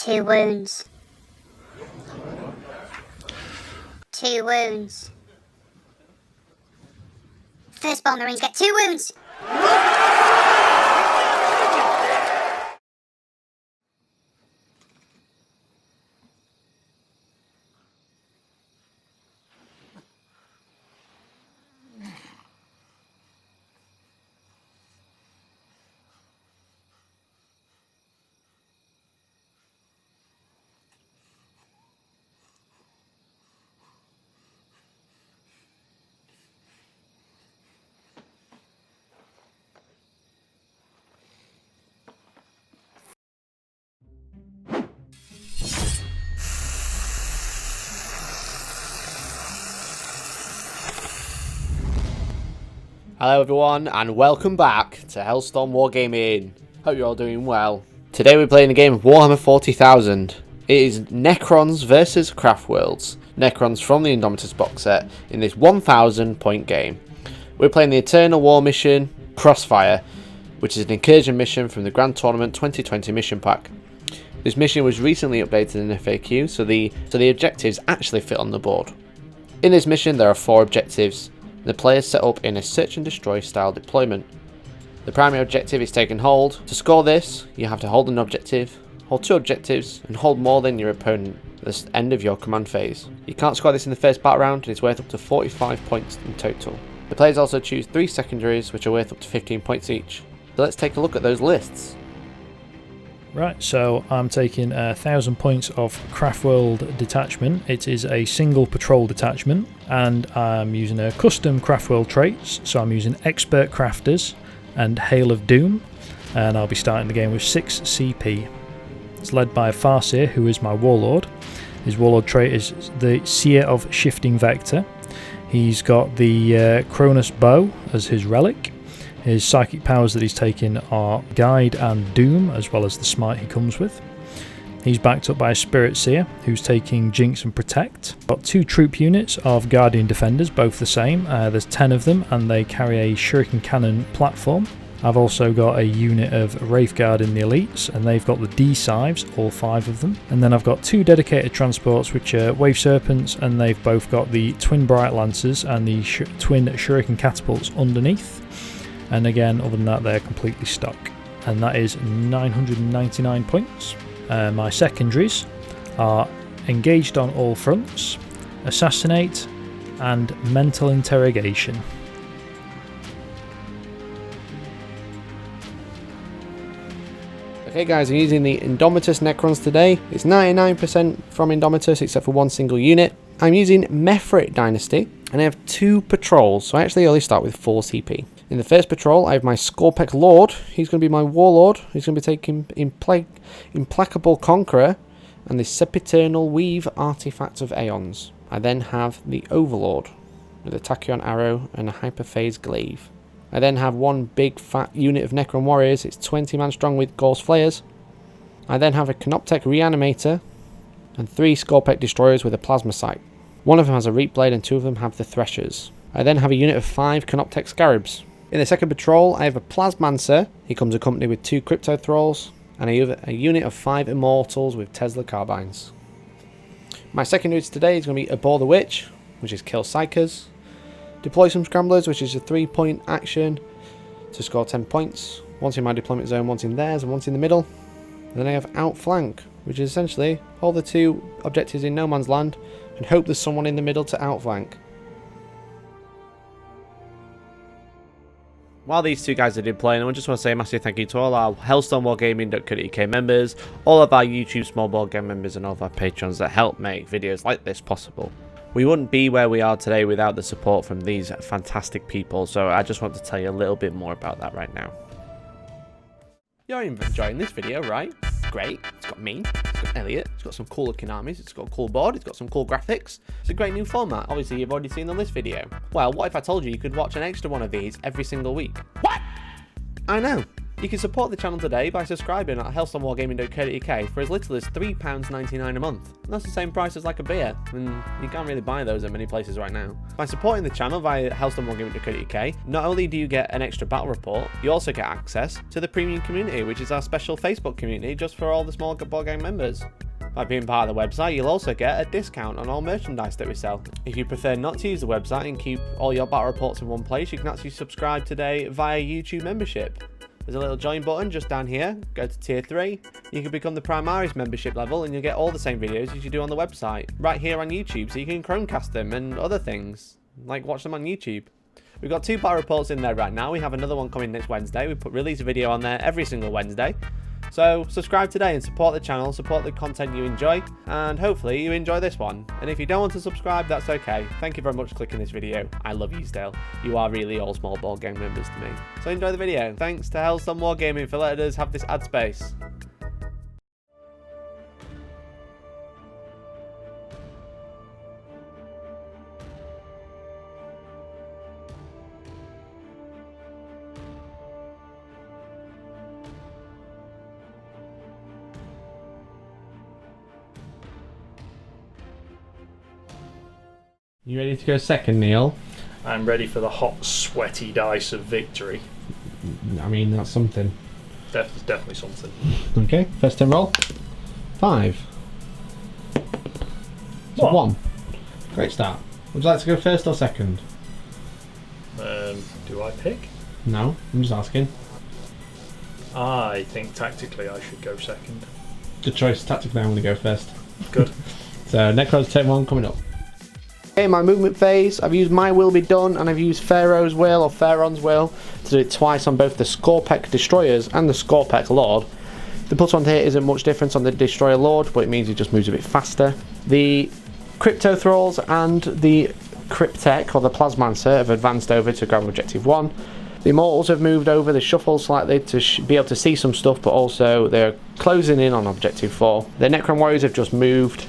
2 wounds. 2 wounds. Firstborn Marines get 2 wounds! Hello everyone and welcome back to Hellstormwargaming. Hope you're all doing well. Today we're playing a game of Warhammer 40,000. It is Necrons versus Craftworlds. Necrons from the Indomitus box set in this 1000 point game. We're playing the Eternal War mission Crossfire, which is an incursion mission from the Grand Tournament 2020 mission pack. This mission was recently updated in FAQ, so the objectives actually fit on the board. In this mission there are 4 objectives. The players set up in a search and destroy style deployment. The primary objective is take and hold. To score this, you have to hold an objective, hold 2 objectives, and hold more than your opponent at the end of your command phase. You can't score this in the first battle round, and it's worth up to 45 points in total. The players also choose 3 secondaries, which are worth up to 15 points each. So let's take a look at those lists. Right, so I'm taking 1,000 points of Craftworld detachment. It is a single patrol detachment, and I'm using a custom Craftworld traits. So I'm using Expert Crafters and Hail of Doom, and I'll be starting the game with 6 CP. It's led by Farseer, who is my Warlord. His Warlord trait is the Seer of Shifting Vector. He's got the Cronus Bow as his relic. His psychic powers that he's taking are Guide and Doom, as well as the Smite he comes with. He's backed up by a Spirit Seer, who's taking Jinx and Protect. Got 2 troop units of Guardian Defenders, both the same. There's 10 of them, and they carry a Shuriken Cannon platform. I've also got a unit of Wraithguard in the Elites, and they've got the D-Sives, all 5 of them. And then I've got 2 dedicated transports, which are Wave Serpents, and they've both got the Twin Bright Lancers and the Twin Shuriken Catapults underneath. And again, other than that, they're completely stuck. And that is 999 points. My secondaries are Engaged on All Fronts, Assassinate, and Mental Interrogation. Okay guys, I'm using the Indomitus Necrons today. It's 99% from Indomitus except for 1 single unit. I'm using Mefrit Dynasty, and I have 2 patrols, so I actually only start with 4 CP. In the first patrol, I have my Scorpec Lord. He's going to be my Warlord. He's going to be taking Implacable Conqueror and the Sempiternal Weave Artifact of Aeons. I then have the Overlord with a Tachyon Arrow and a Hyperphase Glaive. I then have 1 big fat unit of Necron Warriors. It's 20 man strong with Gorse Flayers. I then have a Canoptech Reanimator and 3 Scorpec Destroyers with a Plasma Sight. 1 of them has a Reap Blade and 2 of them have the Threshers. I then have a unit of 5 Canoptech Scarabs. In the second patrol, I have a Plasmancer. He comes accompanied with 2 Crypto Thralls and a unit of 5 Immortals with Tesla Carbines. My secondaries today is going to be Abhor the Witch, which is kill Psychers. Deploy some Scramblers, which is a 3-point action to score 10 points. Once in my deployment zone, once in theirs, and once in the middle. And then I have Outflank, which is essentially hold the 2 objectives in no man's land and hope there's someone in the middle to outflank. While these 2 guys are deploying, I just want to say a massive thank you to all our Hellstormwargaming.co.uk members, all of our YouTube small board game members, and all of our patrons that help make videos like this possible. We wouldn't be where we are today without the support from these fantastic people, so I just want to tell you a little bit more about that right now. You're enjoying this video, right? Great. It's got me, it's got Elliot, it's got some cool looking armies, it's got a cool board, it's got some cool graphics. It's a great new format. Obviously you've already seen on this video. Well, what if I told you you could watch an extra one of these every single week? What? I know. You can support the channel today by subscribing at hellstormwargaming.co.uk for as little as £3.99 a month. And that's the same price as like a beer, and you can't really buy those at many places right now. By supporting the channel via hellstormwargaming.co.uk, not only do you get an extra battle report, you also get access to the premium community, which is our special Facebook community just for all the small board game members. By being part of the website, you'll also get a discount on all merchandise that we sell. If you prefer not to use the website and keep all your battle reports in one place, you can actually subscribe today via YouTube membership. There's a little join button just down here. Go to tier 3. You can become the Primaris membership level and you'll get all the same videos as you do on the website, right here on YouTube, so you can Chromecast them and other things, like watch them on YouTube. We've got 2 battle reports in there right now. We have another one coming next Wednesday. We release a video on there every single Wednesday. So subscribe today and support the channel, support the content you enjoy, and hopefully you enjoy this one. And if you don't want to subscribe, that's okay. Thank you very much for clicking this video. I love you still. You are really all small board game members to me. So enjoy the video. Thanks to Hellstormwargaming for letting us have this ad space. You ready to go second, Neil? I'm ready for the hot, sweaty dice of victory. I mean, that's something. Definitely something. Okay, first turn roll. 5. So 1. Great start. Would you like to go first or second? Do I pick? No, I'm just asking. I think tactically I should go second. Good choice. Tactically, I'm going to go first. Good. So, Necrons turn 1 coming up. Okay, my movement phase, I've used My Will Be Done and I've used Pharaoh's Will or Pharaon's Will to do it twice on both the Skorpek Destroyers and the Skorpek Lord. The plus one here isn't much difference on the Destroyer Lord, but it means it just moves a bit faster. The Crypto Thralls and the Cryptek or the Plasmancer have advanced over to grab Objective 1. The Immortals have moved over the shuffle slightly to be able to see some stuff, but also they're closing in on Objective 4. The Necron Warriors have just moved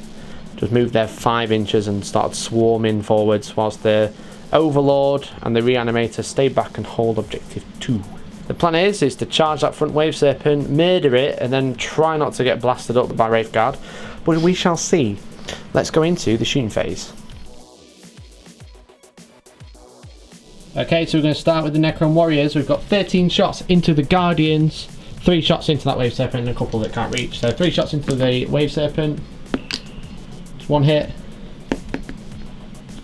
there 5 inches and started swarming forwards, whilst the Overlord and the Reanimator stay back and hold Objective 2. The plan is to charge that front Wave Serpent, murder it, and then try not to get blasted up by Wraithguard, but we shall see. Let's go into the shooting phase. Okay, so we're going to start with the Necron Warriors. We've got 13 shots into the Guardians, 3 shots into that Wave Serpent and a couple that can't reach. So 3 shots into the Wave Serpent. 1 hit.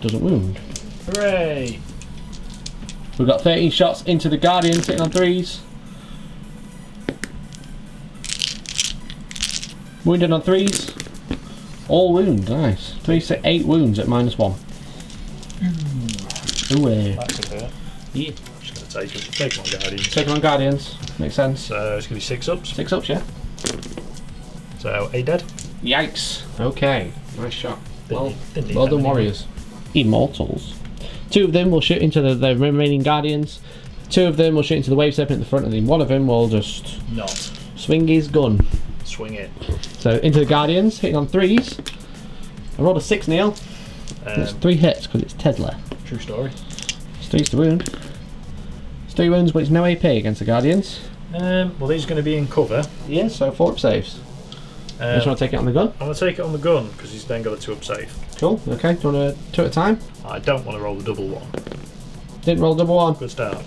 Doesn't wound. Hooray! We've got 13 shots into the Guardian sitting on 3s. Wounded on 3s. All wounds, nice. 3, 6, 8 wounds at -1. Ooh. That's a hurt. Yeah. I'm just going to take my Guardians. Take on Guardians. Makes sense. So it's going to be 6 ups. 6 ups, yeah. So 8 dead. Yikes. Okay. Nice shot. Well Didn't done, Warriors. Immortals. 2 of them will shoot into the remaining Guardians. 2 of them will shoot into the Wave Serpent at the front, and then 1 of them will just not swing his gun. Swing it. So into the Guardians, hitting on 3s. I rolled a 6, Neil. It's 3 hits because it's Tesla. True story. It's 3 to wound. It's 3 wounds, but it's no AP against the Guardians. Well, these are going to be in cover. Yeah, so 4 up saves. You just want to take it on the gun? I'm going to take it on the gun because he's then got a 2 up save. Cool, okay. Do you want to 2 at a time? I don't want to roll the double 1. Didn't roll double 1. Good start.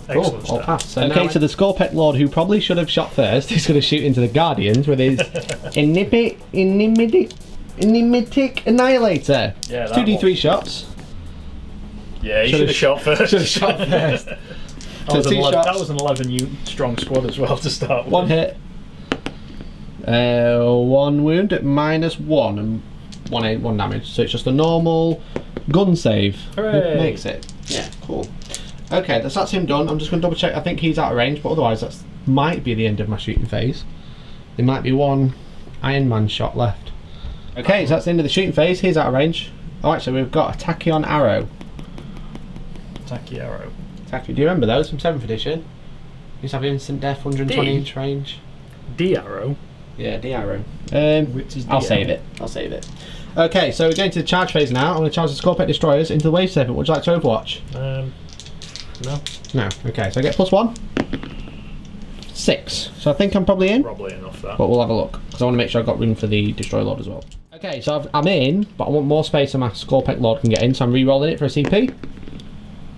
Cool, Excellent all start. passed. So okay, so the Skorpek Lord, who probably should have shot first, is going to shoot into the Guardians with his Inimitic Annihilator. Yeah, that 2d3 one. shots. Yeah, he should have shot first. Should have shot first. That was an 11 strong squad as well to start with. 1 hit. 1 wound at -1 and 1 damage. So it's just a normal gun save. Hooray. Makes it. Yeah, cool. Okay, that's him done. I'm just going to double check. I think he's out of range, but otherwise that might be the end of my shooting phase. There might be 1 Iron Man shot left. Okay, so that's the end of the shooting phase. He's out of range. Oh, actually, we've got a Tachyon Arrow. Tacky arrow. Do you remember those from 7th edition? Used to have instant death, 120 inch range. D arrow. Yeah, D arrow. Which is I'll save it. Okay, so we're going to the charge phase now. I'm going to charge the Skorpek Destroyers into the Wave Serpent. Would you like to Overwatch? No. No. Okay, so I get +1. 6. So I think I'm probably in. Probably enough that. But we'll have a look, because I want to make sure I've got room for the Destroy Lord as well. Okay, so I'm in, but I want more space than my Scorpec Lord can get in, so I'm re-rolling it for a CP.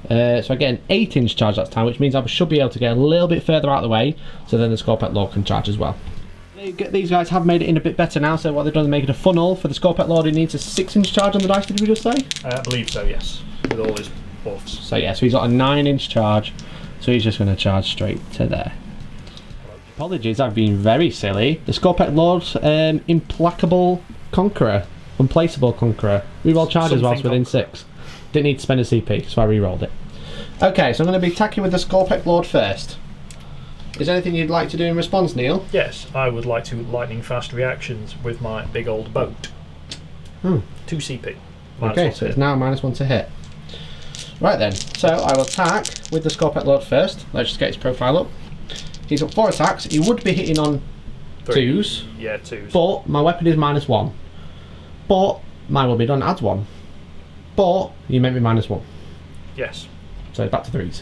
So I get an 8-inch charge that time, which means I should be able to get a little bit further out of the way, so then the Scorpec Lord can charge as well. These guys have made it in a bit better now, so what they've done is make it a funnel for the Scorpec Lord who needs a 6-inch charge on the dice, did we just say? I believe so, yes, with all his buffs. So yeah, so he's got a 9-inch charge, so he's just going to charge straight to there. Apologies, I've been very silly. The Scorpec Lord's implacable conqueror, unplaceable conqueror. Reroll charges whilst within 6. Didn't need to spend a CP, so I re-rolled it. Okay, so I'm going to be attacking with the Scorpec Lord first. Is there anything you'd like to do in response, Neil? Yes, I would like to lightning fast reactions with my big old boat. 2 CP. Okay, so it's now -1 to hit. Right then, so I will attack with the Scorpec Lord first. Let's just get his profile up. He's got 4 attacks. He would be hitting on 2s. Yeah, 2s. But my weapon is -1. But my will be done adds 1. But you make me -1. Yes. So back to 3s.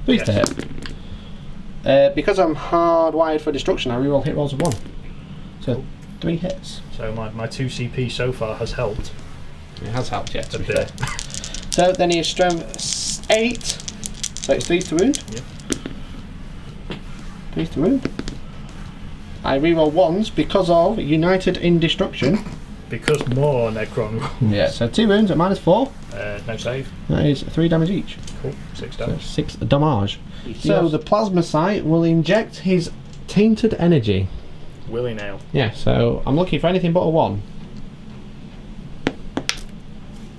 3s to hit. Because I'm hardwired for destruction, I reroll hit rolls of 1. So 3 hits. So my 2 CP so far has helped. It has helped, yeah, to be bit. fair. So then he is strength 8. So it's 3s to wound. Yep. 3s to wound. I reroll 1s because of United in Destruction. Because more Necron rolls. Yeah, so 2 wounds at -4. No save. That is 3 damage each. Cool. 6 So damage. 6 damage. So the plasma sight will inject his tainted energy. Willy nail. Yeah, so I'm looking for anything but a 1.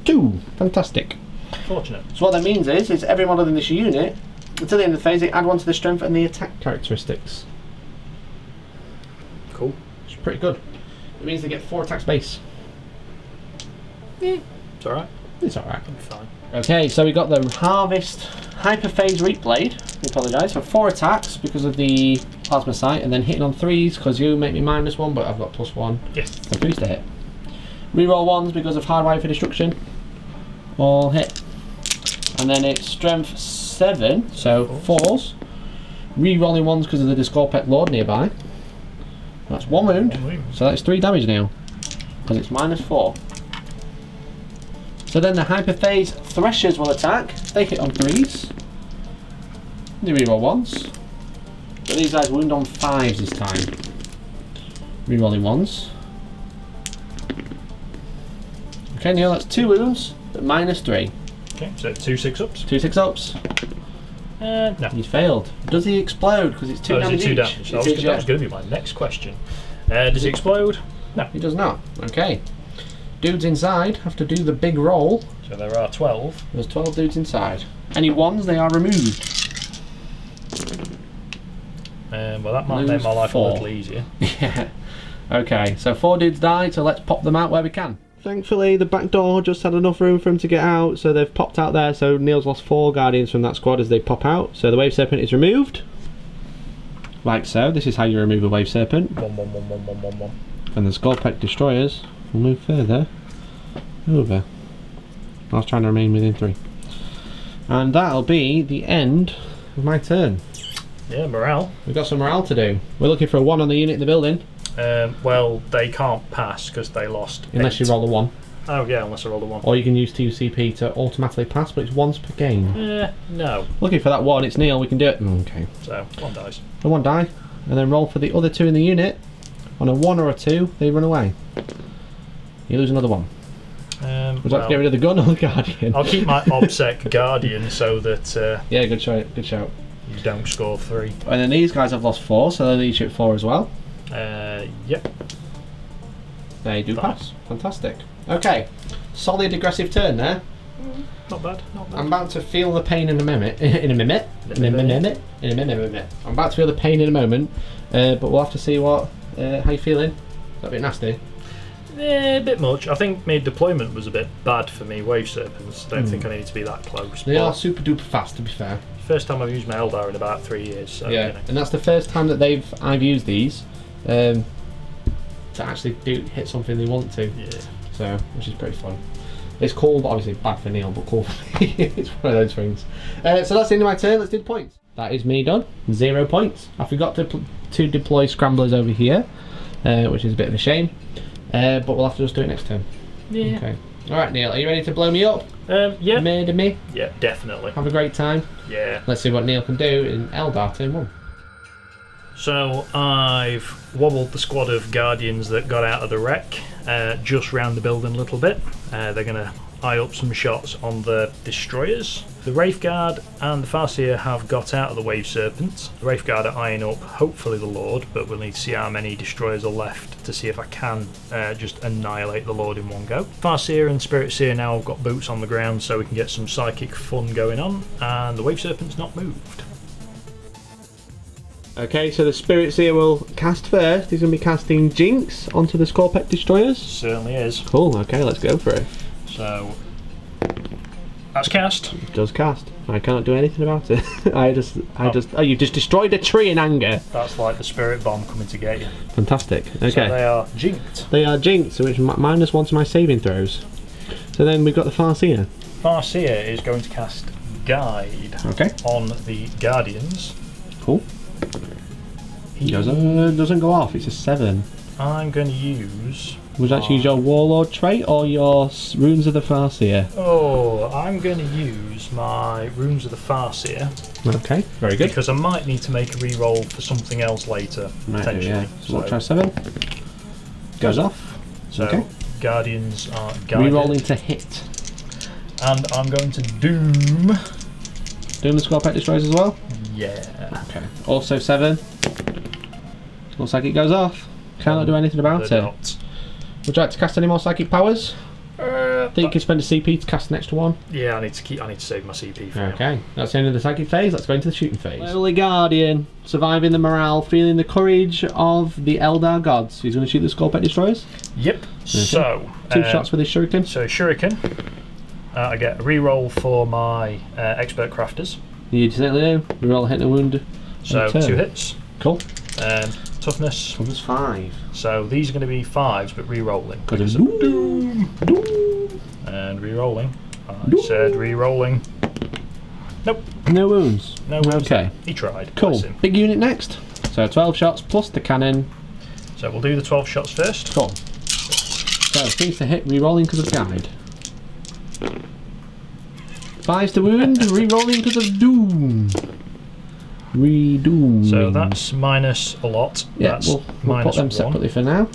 2. Fantastic. Fortunate. So what that means is every model in this unit, until the end of the phase, they add 1 to the strength and the attack characteristics. Cool. It's pretty good. It means they get 4 attacks base. Yeah. It's alright. It's alright. It'll be fine. Okay, so we got the Harvest Hyperphase Reap Blade. I apologise for 4 attacks because of the plasma sight, and then hitting on 3s because you make me -1, but I've got +1. Yes. So 3s to hit. Reroll 1s because of Hardwired for Destruction. All hit. And then it's Strength 7, so 4s. Rerolling 1s because of the Scorpec Lord nearby. That's 1 wound. 1 wound. So that's 3 damage now. Because it's -4. So then the Hyperphase Threshers will attack. They hit on 3s. They reroll 1s. But these guys wound on 5s this time. Rerolling 1s. Okay, Neil, that's 2 wounds, but -3. Okay, so 2 6-ups. 2 6-ups. No. He's failed. Does he explode? Because it's 2 Oh, is damage it 2 each. damage? That was going to be my next question. Does he explode? No. He does not. Okay. Dudes inside have to do the big roll. So there are 12. There's 12 dudes inside. Any 1s, they are removed. Well, that might make my life 4. a little easier. Yeah. Okay, so 4 dudes died, so let's pop them out where we can. Thankfully, the back door just had enough room for him to get out, so they've popped out there. So Neil's lost 4 Guardians from that squad as they pop out. So the Wave Serpent is removed. Like so. This is how you remove a Wave Serpent. 1 1 1 1 1 1 1. And the Scorpec Destroyers will move further over. I was trying to remain within 3. And that'll be the end of my turn. Yeah, morale. We've got some morale to do. We're looking for a 1 on the unit in the building. Well, they can't pass because they lost. Unless 8. you roll a 1. Oh yeah, unless I roll a 1. Or you can use 2 CP to automatically pass, but it's once per game. No. Looking for that 1, it's Neil, we can do it. Okay. So 1 dice. So 1 die, and then roll for the other 2 in the unit. On a 1 or a 2, they run away. You lose another 1. Would you like to get rid of the gun or the Guardian? I'll keep my OBSEC Guardian so that yeah, good shout, good shout. you don't score 3. And then these guys have lost 4, so they each hit 4 as well. Yep. They do pass. Fantastic. Okay, solid aggressive turn there. Not bad, not bad. I'm about to feel the pain in a minute. In a minute. I'm about to feel the pain in a moment, but we'll have to see what. How you feeling? Is that a bit nasty? A bit much. I think my deployment was a bit bad for me. Wave Serpents. Don't think I need to be that close. They are super duper fast, to be fair. First time I've used my Eldar in about 3 years. So, Yeah, you know. and that's the first time that I've used these to actually hit something they want to. Yeah. So, which is pretty fun. It's cool, but obviously bad for Neil, but cool for me. It's one of those things. So that's the end of my turn. Let's do the points. That is me done. 0 points. I forgot to deploy scramblers over here, which is a bit of a shame. But we'll have to just do it next turn. Yeah. Okay. Alright, Neil, are you ready to blow me up? Yeah. Made of me? Yeah, definitely. Have a great time. Yeah. Let's see what Neil can do in Eldar turn 1. So I've wobbled the squad of Guardians that got out of the wreck just round the building a little bit. They're going to eye up some shots on the destroyers. The Wraithguard and the Farseer have got out of the Wave Serpent. The Wraithguard are eyeing up hopefully the Lord, but we'll need to see how many destroyers are left to see if I can just annihilate the Lord in one go. Farseer and Spirit Seer now have got boots on the ground so we can get some psychic fun going on, and the Wave Serpent's not moved. Okay, so the Spirit Seer will cast first. He's going to be casting Jinx onto the Scorpet Destroyers. Certainly is. Cool, okay, let's go for it. So that's cast. It does cast. I cannot do anything about it. Oh, you've just destroyed a tree in anger. That's like the Spirit Bomb coming to get you. Fantastic, okay. So they are jinked. They are Jinx, which -1 to my saving throws. So then we've got the Farseer. Farseer is going to cast Guide on the Guardians. Cool. Doesn't go off, it's a 7. I'm going to use... Would you actually use your Warlord trait or your Runes of the Farseer? Oh, I'm going to use my Runes of the Farseer. Okay, very good. Because I might need to make a reroll for something else later, potentially. Yeah. So we'll try 7. Goes off. So, okay. Guardians are guided. Rerolling to hit. And I'm going to Doom. Doom the Scorpet Destroyers as well? Yeah. Okay. Also 7. Looks like it goes off. Cannot do anything about it. Would you like to cast any more psychic powers? Think you can spend a CP to cast the next one? Yeah, I need to save my CP for Okay, that's the end of the psychic phase. Let's go into the shooting phase. Lowly Guardian, surviving the morale, feeling the courage of the Eldar gods. He's going to shoot the Scorpet Destroyers? Yep. Okay. So 2 shots with his shuriken. So shuriken. I get a reroll for my expert crafters. You certainly do. Reroll a hit and a wound. So 2 hits. Cool. Toughness. Toughness 5. So these are going to be 5s, but re-rolling. Because of Doom. And re-rolling. I said re-rolling. Nope. No wounds. No wounds. Okay. He tried. Cool. Big unit next. So 12 shots plus the cannon. So we'll do the 12 shots first. Cool. So 3's to hit, re-rolling because of guide. 5's to wound, re-rolling because of doom. Redoom. So that's minus a lot. Yeah, that's we'll minus put them 1. separately for now.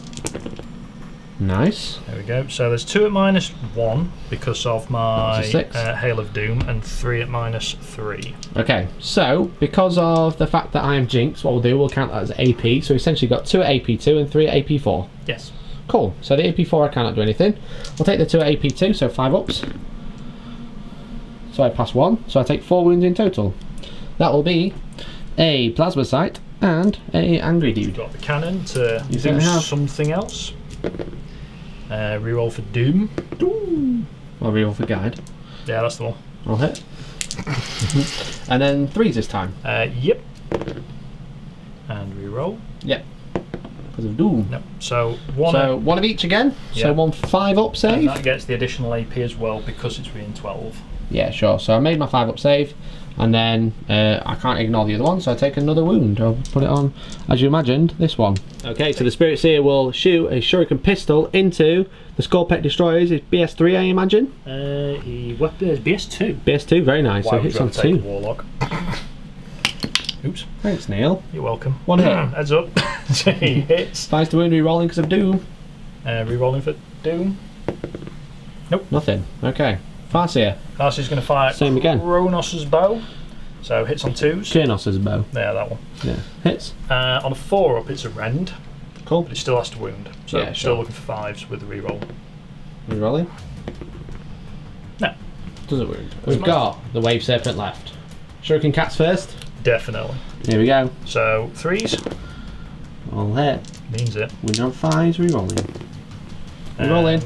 Nice. There we go. So there's 2 at -1 because of my Hail of Doom, and 3 at -3. Okay, so because of the fact that I am Jinx, what we'll do, we'll count that as AP. So we essentially got 2 at AP2 and 3 at AP4. Yes. Cool. So the AP4 I cannot do anything. We'll take the 2 at AP2, so 5 ups. So I pass 1, so I take 4 wounds in total. That will be a Plasma Sight and a Angry Dude. Got the cannon to do something else. Reroll for Doom. Doom. I'll reroll for Guide. Yeah, that's the one. I'll hit. And then 3s this time. Yep. And reroll. Yep. Because of Doom. No. So one of each again. Yep. So 1 5-up save. And that gets the additional AP as well because it's being 12. Yeah, sure. So I made my 5-up save, and then I can't ignore the other one, so I take another wound. I'll put it on, as you imagined, this one. Okay, so the Spirit Seer will shoot a Shuriken pistol into the Scorpet Destroyers. It's BS3, I imagine? It's BS2. BS2, very nice. Why so would hits you on have to take 2. a Warlock? Oops. Thanks, Neil. You're welcome. 1 hit. Heads up. So he hits. 5's to wound, re-rolling because of Doom. Re-rolling for Doom. Nope. Nothing. Okay. Farseer. Farseer's going to fire Same again. Kronos' bow. So hits on 2s. Kronos' bow. Yeah, that one. Yeah. Hits. On a 4-up, it's a rend. Cool. But it still has to wound. So yeah, still looking for 5s with the reroll. Re-rolling? No. Does it wound? We've got the Wave Serpent left. Shuriken Cats first. Definitely. Here we go. So 3s. All hit. Means it. Wound on 5s, re-rolling. Re-rolling.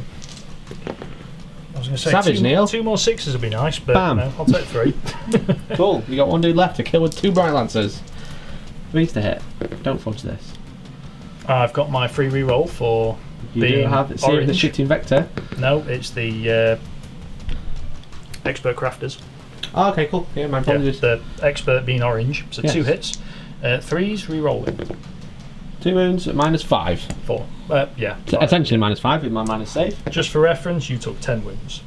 I was going to say Savage, Neil. 2 more 6s would be nice, but Bam. no, I'll take 3. Cool. You got 1 dude left to kill with 2 Bright Lancers. 3's to hit. Don't fudge this. I've got my free reroll for being do have Seer the Shitting Vector. No, it's the Expert Crafters. Oh, okay, cool. Yeah, my apologies. The expert being orange, so Yes. 2 hits. 3s, re-rolling. 2 wounds at -5. 4. Yeah. So essentially -5 with my minus save. Just for reference, you took 10 wounds.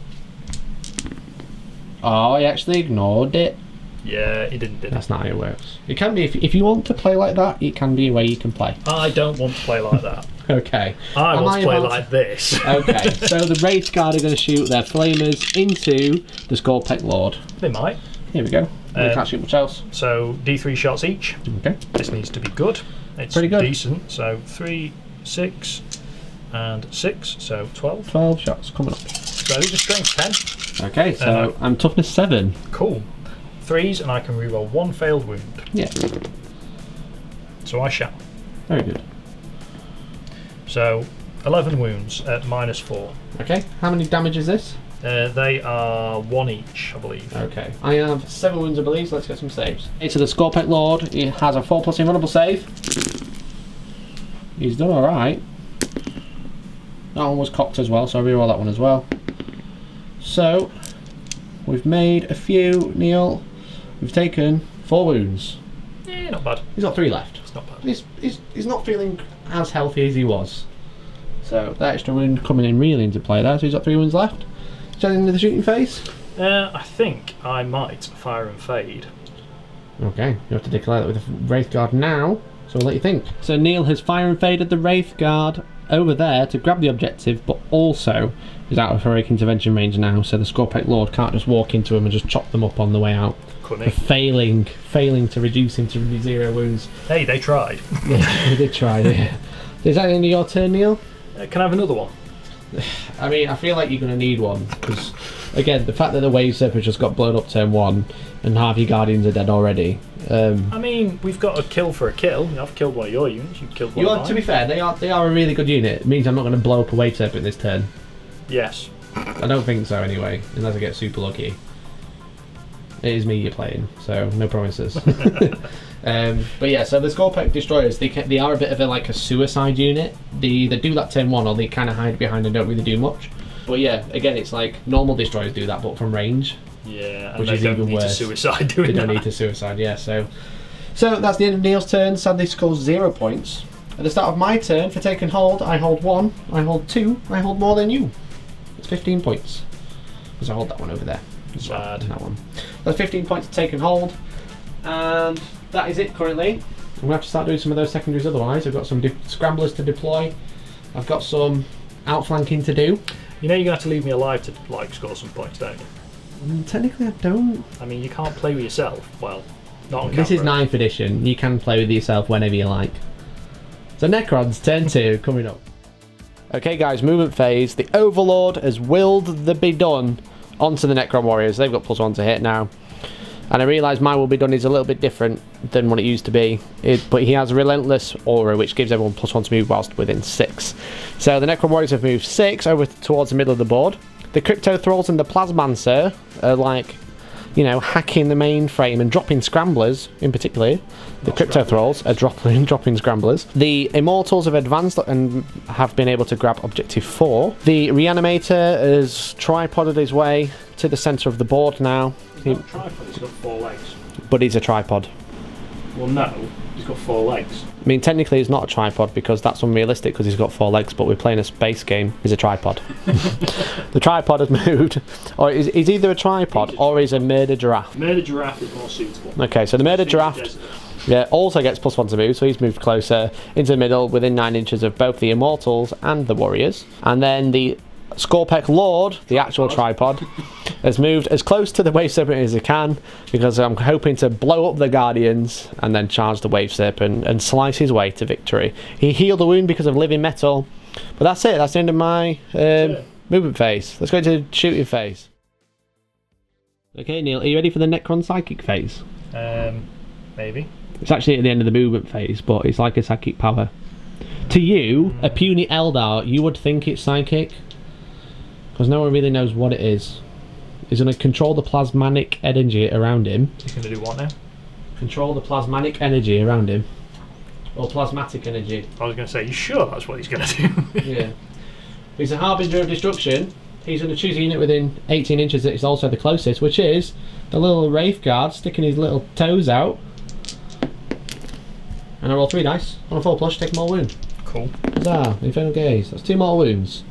Oh, I actually ignored it. Yeah, he didn't, did he? That's not how it works. It can be, if you want to play like that, it can be a way you can play. I don't want to play like that. Okay. I want to play about like this. Okay, so the Wraith Guard are going to shoot their flamers into the Skullpeck Lord. They might. Here we go. They can't shoot much else. So D3 shots each. Okay. This needs to be good. It's Pretty good. decent. So 3, 6, and 6. So 12. 12 shots coming up. So these are strength 10. Okay, so I'm toughness 7. Cool. 3s, and I can reroll 1 failed wound. Yeah. So I shall. Very good. So 11 wounds at -4. Okay, how many damage is this? They are 1 each, I believe. Okay, I have 7 wounds, I believe, so let's get some saves. Okay, so the Skullpeck Lord, he has a 4+ invulnerable save. He's done alright. That one was cocked as well, so I'll reroll that one as well. So, we've made a few, Neil. We've taken 4 wounds. Yeah, not bad. He's got 3 left. It's not bad. He's not feeling as healthy as he was. So, that extra wound coming in really into play there, so he's got 3 wounds left. Is that into the shooting phase? I think I might fire and fade. Okay, you have to declare that with the Wraith Guard now, so I'll let you think. So Neil has fire and faded the Wraith Guard over there to grab the objective, but also is out of heroic intervention range now, so the Skullpeck Lord can't just walk into him and just chop them up on the way out. Couldn't For he? failing to reduce him to 0 wounds. Hey, they tried. Yeah, they did try, yeah. Is that the end of your turn, Neil? Can I have another one? I mean, I feel like you're going to need one, because, again, the fact that the Wave Serpent just got blown up turn 1, and half your Guardians are dead already. I mean, we've got a kill for a kill. I've killed one of your units, you've killed one of mine. To be fair, they are a really good unit. It means I'm not going to blow up a Wave Serpent this turn. Yes. I don't think so, anyway, unless I get super lucky. It is me you're playing, so no promises. But yeah, so the Skullpeck Destroyers, they are a bit of a suicide unit. They either do that turn 1 or they kind of hide behind and don't really do much. But yeah, again, it's like normal Destroyers do that, but from range. Yeah, and which they is don't even need worse. to suicide doing They that. don't need to suicide, yeah. So that's the end of Neil's turn. Sadly scores 0 points. At the start of my turn, for taking hold, I hold 1, I hold 2, I hold more than you. It's 15 points. Because I hold that one over there. Sad. That one. That's 15 points to take and hold. And that is it currently. I'm going to have to start doing some of those secondaries otherwise. I've got some scramblers to deploy. I've got some outflanking to do. You know you're going to have to leave me alive to score some points, don't you? Technically I don't. I mean, you can't play with yourself. Well, not on This is camera. 9th edition. You can play with yourself whenever you like. So Necrons, turn 2, coming up. Okay guys, movement phase. The Overlord has willed the be done onto the Necron Warriors. They've got +1 to hit now. And I realise my will be done is a little bit different than what it used to be. But he has a relentless aura which gives everyone +1 to move whilst within 6. So the Necron Warriors have moved 6 over towards the middle of the board. The Crypto Thralls and the Plasmancer are hacking the mainframe and dropping scramblers in particular. The Crypto Thralls are dropping scramblers. The Immortals have advanced and have been able to grab Objective 4. The Reanimator has tripoded his way to the centre of the board now. He's not a tripod, he's got 4 legs. But he's a tripod. Well, no, he's got 4 legs. I mean, technically he's not a tripod because that's unrealistic because he's got 4 legs, but we're playing a space game. He's a tripod. The tripod has moved. Or he's either a tripod or he's a murder giraffe. Murder giraffe is more suitable. Okay, so the murder giraffe also gets +1 to move, so he's moved closer into the middle within 9 inches of both the Immortals and the Warriors. And then the Skullpeck Lord, the actual tripod, has moved as close to the Wave Serpent as he can because I'm hoping to blow up the Guardians and then charge the Wave Serpent and slice his way to victory. He healed a wound because of living metal, but that's it. That's the end of my movement phase. Let's go to shooting phase. Okay, Neil, are you ready for the Necron Psychic phase? Maybe. It's actually at the end of the movement phase, but it's like a psychic power. To you, a puny Eldar, you would think it's psychic because no one really knows what it is. He's going to control the plasmanic energy around him. He's going to do what now? Control the plasmanic energy around him. Or plasmatic energy. I was going to say, you sure that's what he's going to do? Yeah. He's a harbinger of destruction, he's going to choose a unit within 18 inches that is also the closest, which is the little Wraith Guard sticking his little toes out. And I roll 3 dice. On a 4+, take more wound. Cool. Huzzah, Infernal Gaze. That's 2 more wounds.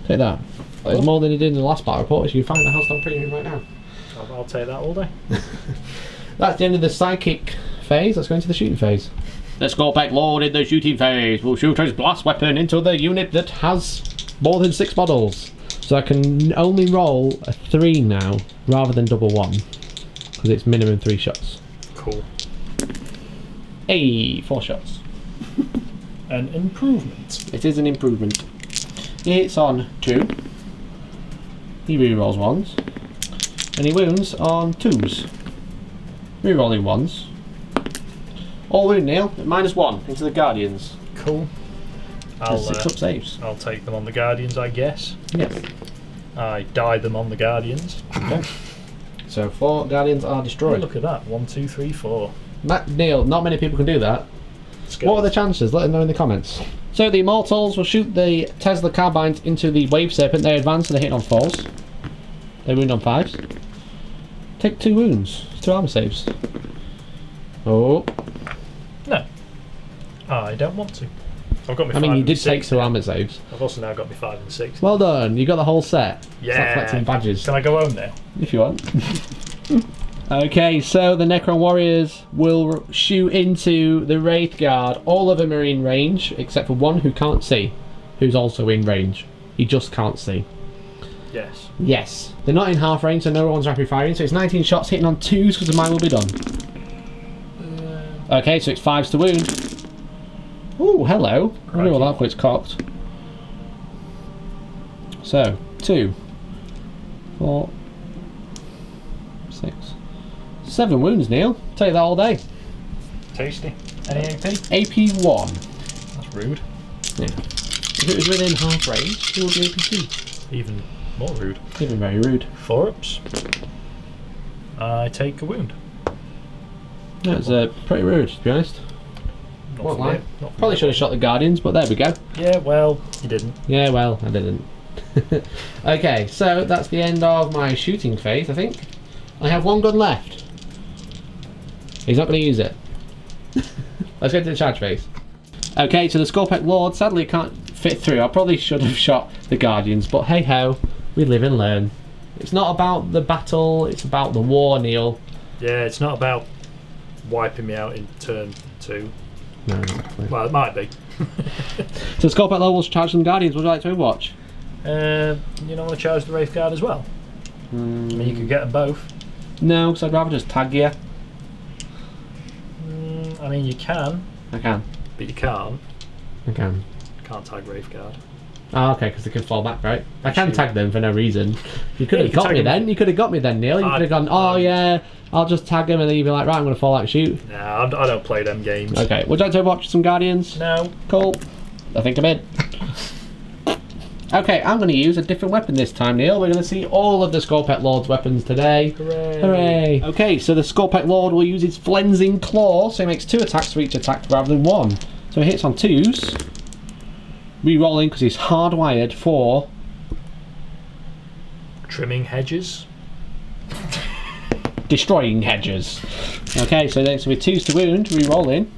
Take that. That is more than he did in the last battle report, as you can find the Hellstorm Premium right now. I'll take that all day. That's the end of the psychic phase. Let's go into the shooting phase. The Scorpack Lord in the shooting phase will shoot his blast weapon into the unit that has more than 6 models. So I can only roll a 3 now, rather than double 1. Because it's minimum 3 shots. Cool. Hey, 4 shots. An improvement. It is an improvement. It's on 2. He rerolls 1s. And he wounds on 2s. Rerolling 1s. All wound Neil at -1 into the Guardians. Cool. I'll 6 up saves. I'll take them on the Guardians, I guess. Yes. I die them on the Guardians. Okay. So 4 Guardians are Oh, destroyed. look at that. 1, 2, 3, 4. Neil, not many people can do that. Skills. What are the chances? Let them know in the comments. So the Immortals will shoot the Tesla Carbines into the Wave Serpent. They advance and they hit on 4s. They wound on 5s. Take 2 wounds. 2 armor saves. Oh. No. I don't want to. I've got my 5 I mean, you and did 6 take 2 now. armor saves. I've also now got my 5 and 6. Well done. You got the whole set. Yeah. Start collecting badges. Can I go home now? If you want. Okay, so the Necron Warriors will shoot into the Wraith Guard. All of them are in range, except for one who can't see, who's also in range. He just can't see. Yes. Yes. They're not in half range, so no one's rapid firing, so it's 19 shots hitting on 2s because the mine will be done. Okay, so it's 5s to wound. Ooh, hello. I know that, but it's cocked. So, 2, 4, 6, 7 wounds, Neil. Take that all day. Tasty. Any AP? AP1. That's rude. Yeah. If it was within half range, it would be AP2. Even more rude. Even very rude. 4 ups. I take a wound. That's pretty rude, to be honest. Not Won't for lie. me. Not for Probably me. should have shot the Guardians, but there we go. Yeah, well, you didn't. Yeah, well, I didn't. Okay, so that's the end of my shooting phase, I think. I have 1 gun left. He's not going to use it. Let's get to the charge phase. Okay, so the Scorpack Lord sadly can't fit through. I probably should have shot the Guardians, but hey ho, we live and learn. It's not about the battle, it's about the war, Neil. Yeah, it's not about wiping me out in turn 2. No, exactly. Well, it might be. So Scorpack Lord will charge some Guardians. Would you like to watch? You don't want to charge the Wraith Guard as well? I mean, you could get them both. No, because I'd rather just tag you. I mean, you can, I can. but you can't. I can. Can't tag Wraith Guard. Oh, okay, because they can fall back, right? I can Shoot. tag them for no reason. You could Yeah, have you can got tag me them. then. You could have got me then, Neil. You could have gone, oh yeah, I'll just tag him, and then you'd be like, right, I'm going to fall out and shoot. Nah, I don't play them games. Okay, would you like to watch some Guardians? No. Cool. I think I'm in. Okay, I'm going to use a different weapon this time, Neil. We're going to see all of the Scorpack Lord's weapons today. Hooray. Hooray! Okay, so the Scorpack Lord will use his Flensing Claw, so he makes 2 attacks for each attack rather than 1. So he hits on 2s, re-rolling because he's hardwired for Trimming hedges. destroying hedges. Okay, so then with 2s to wound, re-rolling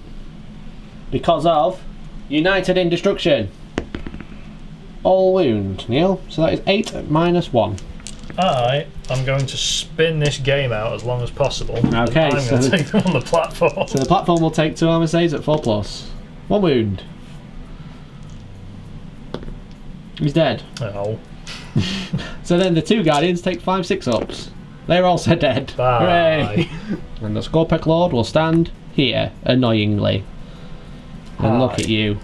because of United in Destruction. All wound, Neil. So that is 8 minus 1. I am going to spin this game out as long as possible. Okay, I'm going to so- take them on the platform. So the platform will take 2 armor saves at 4+. 1 wound. He's dead. Oh. So then the 2 Guardians take 5 6-ups. They're also dead. Bye. Hooray! And the Scorpack Lord will stand here, annoyingly. And Hi. look at you.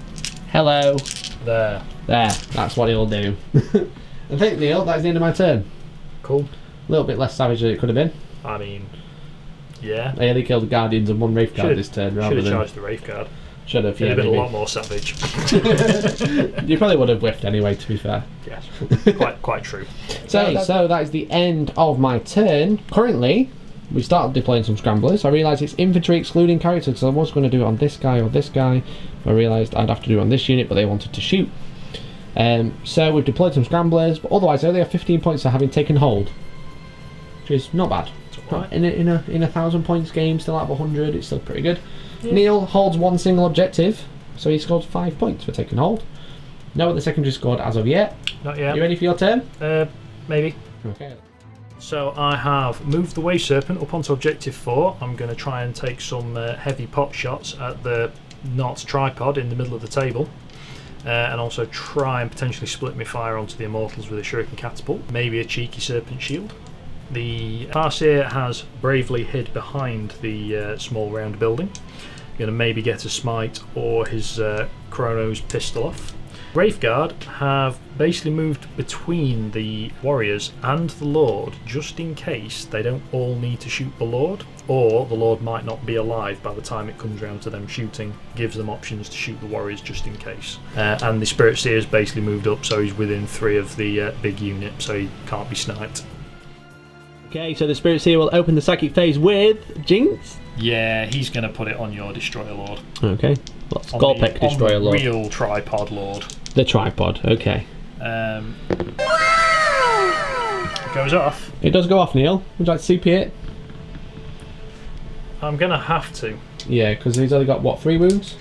Hello. There. There, that's what he'll do. I think, Neil, that's the end of my turn. Cool. A little bit less savage than it could have been. I mean, yeah. I only killed the Guardians and 1 Wraith Guard this turn rather Should have than... charged the Wraith Guard. Should have, It'd yeah, have been maybe. a lot more savage. You probably would have whiffed anyway, to be fair. Yes. Quite true. So that is the end of my turn. Currently, we started deploying some scramblers. I realised it's infantry excluding characters, because I was going to do it on this guy or this guy. I realised I'd have to do it on this unit, but they wanted to shoot. So we've deployed some scramblers, but otherwise they only have 15 points for having taken hold, which is not bad. Right. In a 1,000 points game, still out of 100, it's still pretty good. Yeah. Neil holds one single objective, so he scored 5 points for taking hold. No other secondary scored as of yet. Not yet. You ready for your turn? Maybe. Okay. So I have moved the Wave Serpent up onto objective 4. I'm going to try and take some heavy pot shots at the Not tripod in the middle of the table. And also try and potentially split my fire onto the Immortals with a Shuriken Catapult. Maybe a cheeky Serpent Shield. The Farseer has bravely hid behind the small round building. Going to maybe get a smite or his Chronos pistol off. Wraithguard have basically moved between the warriors and the Lord just in case they don't all need to shoot the Lord, or the Lord might not be alive by the time it comes round to them shooting. Gives them options to shoot the warriors just in case. And the Spirit Seer's basically moved up, so he's within 3 of the big unit, so he can't be sniped. Okay, so the Spirit Seer will open the psychic phase with Jinx. Yeah, he's going to put it on your Destroyer Lord. Okay. Well, Scorpec Destroyer Lord. Real tripod Lord. The tripod, okay. It goes off. It does go off, Neil. Would you like to CP it? I'm going to have to. Yeah, because he's only got, what, 3 wounds?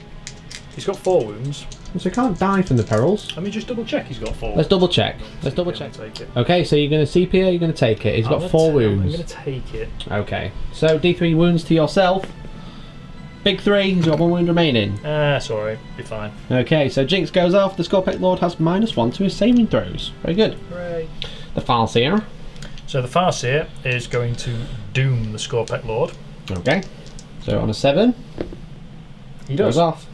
He's got 4 wounds. So he can't die from the perils. Let me just double check he's got 4. Let's double check. Let's double check. Okay, so you're going to CP it, you're going to take it. He's got 4 wounds. I'm going to take it. Okay, so D3 wounds to yourself. Big 3, he's got 1 wound remaining. Sorry, be fine. Okay, so Jinx goes off. The Scorpec Lord has -1 to his saving throws. Very good. Hooray. The Farseer. So the Farseer is going to doom the Scorpec Lord. Okay, so on a 7. He does. Goes off.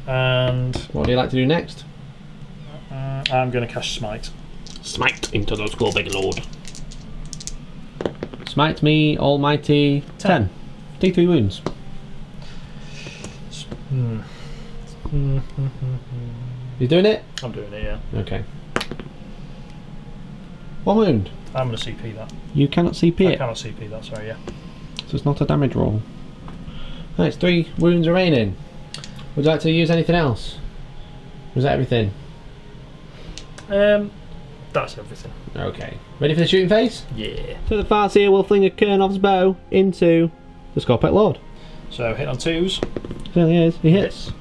And what do you like to do next? I'm going to cast Smite. Smite into the Scorpec Lord. Smite me, almighty 10. D3 wounds. You doing it? I'm doing it, yeah. Okay. 1 wound. I'm going to CP that. You cannot CP it. I cannot CP that, sorry, yeah. So it's not a damage roll. Right, it's 3 wounds remaining. Would you like to use anything else? Was that everything? That's everything. Okay. Ready for the shooting phase? Yeah. So the Farseer will fling a Kernov's bow into the Scorpec Lord. So hit on 2s. There he is. He hits.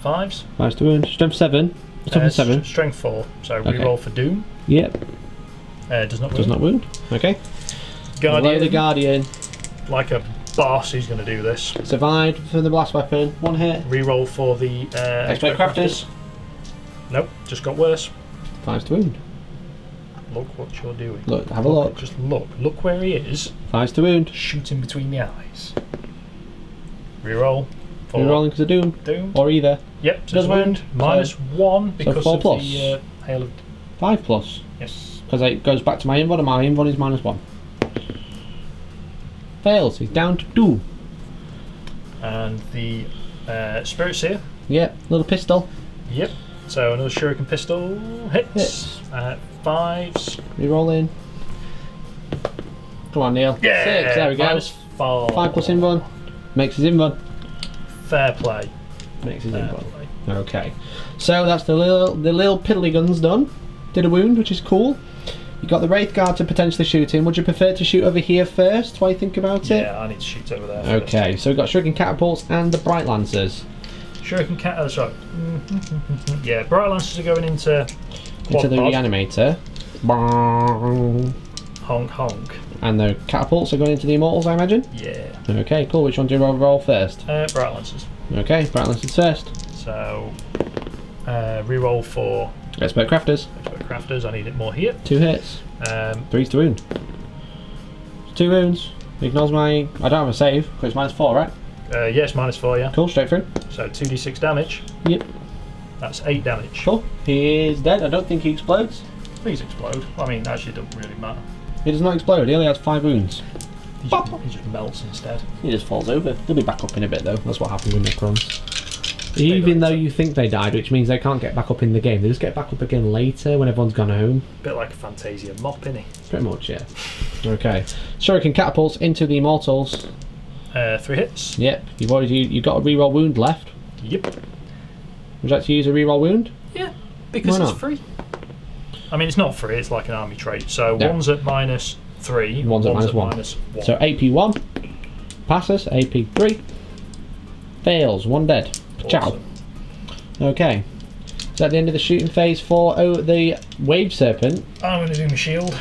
5s. 5 to wound. Strength 7. Strength 7. Strength 4. So Okay. reroll for Doom. Yep. Does not wound. Does not wound. Okay. Guardian. Below the Guardian. Like a boss, he's going to do this. Survived for the blast weapon. 1 hit. Reroll for the Expert Crafters. Nope, just got worse. 5 to wound. Look what you're doing. Look, have a look. Just look. Look where he is. 5 to wound. Shoot him between the eyes. Reroll. You're rolling because of Doom. Doom. Or either. Yep, Does wound. -1 because 4 of plus. the Hail of... 5 plus. Yes. Because it goes back to my invuln, and my invuln is -1. Fails. He's down to 2. And the Spirit Seer. Yep. Little pistol. Yep. So another Shuriken Pistol hits. 5s. Reroll in. Come on, Neil. Yeah. 6. There we go. -4. 5 plus invuln. Makes his invuln. Fair play. Makes his Fair invuln. play. Okay. So that's the little piddly guns done. Did a wound, which is cool. You got the Wraith Guard to potentially shoot him. Would you prefer to shoot over here first while you think about it? Yeah, I need to shoot over there first. Okay, so we've got Shuriken Catapults and the Bright Lancers. Shuriken sorry. Yeah, Bright Lancers are going into Into the pod. Reanimator. Bong. Honk honk. And the Catapults are going into the Immortals, I imagine? Yeah. Okay, cool. Which one do you roll first? Bright Lancers. Okay, Bright Lancers first. So, reroll for Expert Crafters. Expert Crafters. I need it more here. 2 hits. 3's to wound. 2 wounds. Ignores my... I don't have a save, because it's -4, right? Yes, -4, yeah. Cool, straight through. So 2d6 damage. Yep. That's 8 damage. Cool. He is dead. I don't think he explodes. Please explode. I mean, actually, it doesn't really matter. He does not explode. He only has 5 wounds. He just melts instead. He just falls over. He'll be back up in a bit, though. That's what happens with Necrons. Even though you think they died, which means they can't get back up in the game, they just get back up again later when everyone's gone home. Bit like a Fantasia mop, innit? Pretty much, yeah. Okay. Shuriken Catapults into the Immortals. 3 hits. Yep. You've got a reroll wound left. Yep. Would you like to use a reroll wound? Yeah. Because Why it's not? free. I mean, it's not free, it's like an army trait. So Yeah. one's at -3, One's at -1. -1. So AP1 passes, AP3 fails, 1 dead. Ciao. Awesome. Okay. So at the end of the shooting phase for the Wave Serpent, I'm going to do my shield.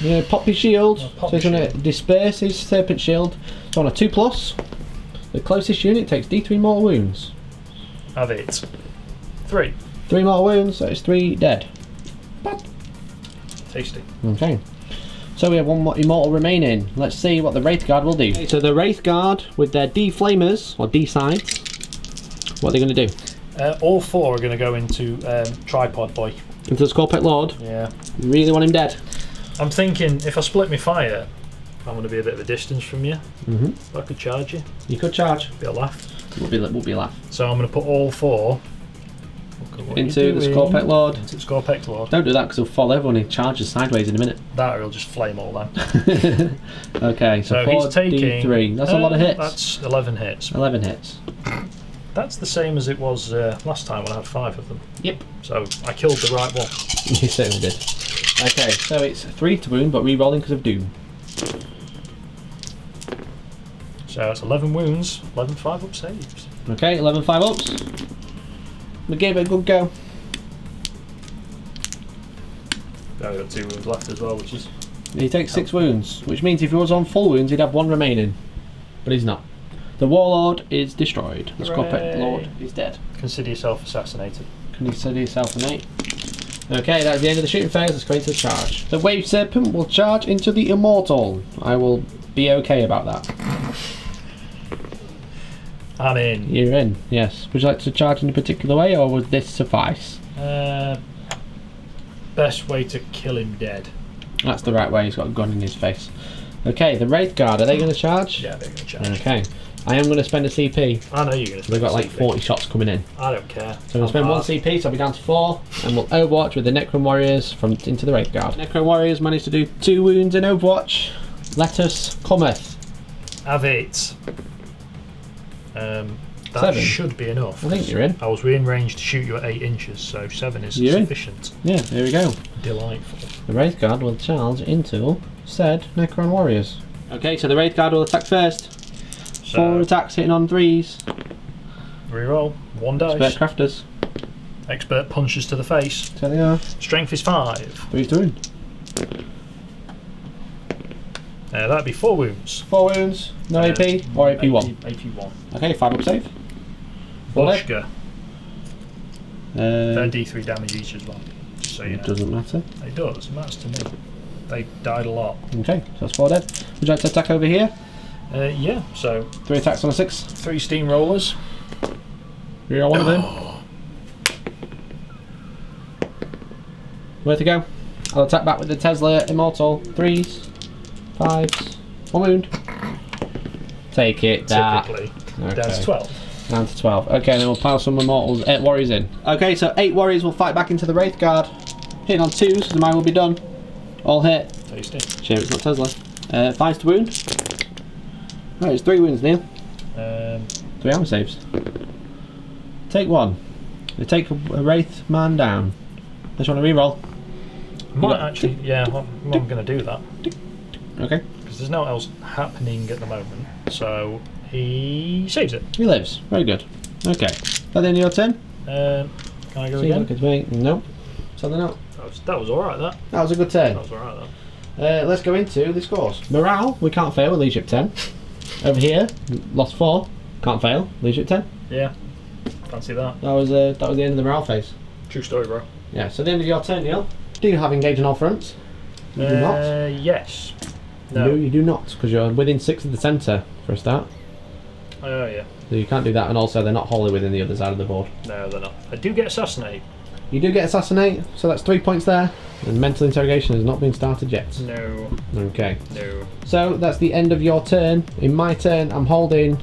you pop his shield. I'll pop So he's my going to shield. disperse his Serpent shield. So on a 2+, the closest unit takes D3 mortal wounds. Have it. 3. 3 mortal wounds, so it's 3 dead. Tasty. Okay. So we have 1 more immortal remaining. Let's see what the Wraith Guard will do. Okay, so the Wraith Guard with their D-flamers, or D-sides, what are they going to do? All 4 are going to go into Tripod Boy. Into the Scorpec Lord? Yeah. You really want him dead? I'm thinking if I split my fire, I'm going to be a bit of a distance from you. Mm-hmm. I could charge you. You could charge. Be a laugh. Would be a laugh. So I'm going to put all 4 Look at what Into you're the doing. Scorpec Lord. Into the Scorpec Lord. Don't do that because he'll fall over when he charges sideways in a minute. That or he'll just flame all that. Okay, so So 4 he's taking. D3. That's a lot of hits. That's 11 hits. 11 hits. That's the same as it was last time when I had 5 of them. Yep. So I killed the right one. You certainly did. Okay, so it's 3 to wound, but re-rolling because of Doom. So it's 11 wounds, 11 5-up saves. Okay, 11 5-ups. We gave it a good go. Now we've got 2 wounds left as well, which is. He takes 6 wounds, which means if he was on full wounds, he'd have 1 remaining. But he's not. The Warlord is destroyed. The Scorpec Hooray. Lord is dead. Consider yourself assassinated. Consider yourself an 8. Okay, that's the end of the shooting phase. Let's go into the charge. The Wave Serpent will charge into the Immortal. I will be okay about that. I'm in. You're in, yes. Would you like to charge in a particular way, or would this suffice? Best way to kill him dead. That's the right way. He's got a gun in his face. Okay, the Wraith Guard. Are they going to charge? Yeah, they're going to charge. Okay. I am going to spend a CP. I know you're going to. They've got like 40 shots coming in. I don't care. So I'm going to spend 1 CP, so I'll be down to 4, and we'll Overwatch with the Necron Warriors from into the Wraith Guard. Necron Warriors managed to do 2 wounds in Overwatch. Let us cometh. Have it. That 7. should be enough. I think you're in. I was within range to shoot you at 8 inches, so 7 is You're in. sufficient. Yeah, there we go. Delightful. The Wraith Guard will charge into said Necron Warriors. Okay, so the Wraith Guard will attack first. 4 attacks hitting on 3s. Reroll. 1 dice. Expert Crafters. Expert punches to the face. So they are. Strength is 5. 3 to wound. That'd be 4 wounds. 4 wounds, no AP, or AP1. AP1. Okay, 5-up save. Full hit. Bushka. Uh, They're D3 damage each as well. Just so you It know. doesn't matter. It does. It matters to me. They died a lot. Okay, so that's 4 dead. Would you like to attack over here? Yeah, so 3 attacks on a 6. 3 steamrollers. Reroll one of them. Where to go? I'll attack back with the Tesla Immortal. 3s, 5s, 1 wound. Take it, that. Typically. Okay. Down to 12. Down to 12. Okay, then we'll pile some Immortals, Warriors in. Okay, so 8 Warriors will fight back into the Wraith Guard. Hitting on 2s, so mine will be done. All hit. Tasty. Shame it's not Tesla. 5s to wound. Right, it's 3 wounds, Neil. 3 armor saves. Take 1. They take a Wraith man down. Just want to reroll. Might actually, yeah, I'm going to do that. Okay. Because there's no else happening at the moment. So he saves it. He lives. Very good. Okay. At the end of your turn? Can I go See, again? look at me. Nope. Something else. That was alright, that. That was a good turn. That was alright, that. Let's go into the scores. Morale, we can't fail with leadership 10. Over here, lost 4. Can't fail. Leadership 10. Yeah. Fancy that. That was the end of the morale phase. True story, bro. Yeah, so at the end of your turn, Neil. Do you have engage on all fronts? You do not. Yes. No. You do not, because you're within 6 of the centre for a start. Oh, yeah. So you can't do that, and also they're not wholly within the other side of the board. No, they're not. I do get assassinate. You do get assassinate, so that's 3 points there. And mental interrogation has not been started yet. No. Okay. No. So that's the end of your turn. In my turn, I'm holding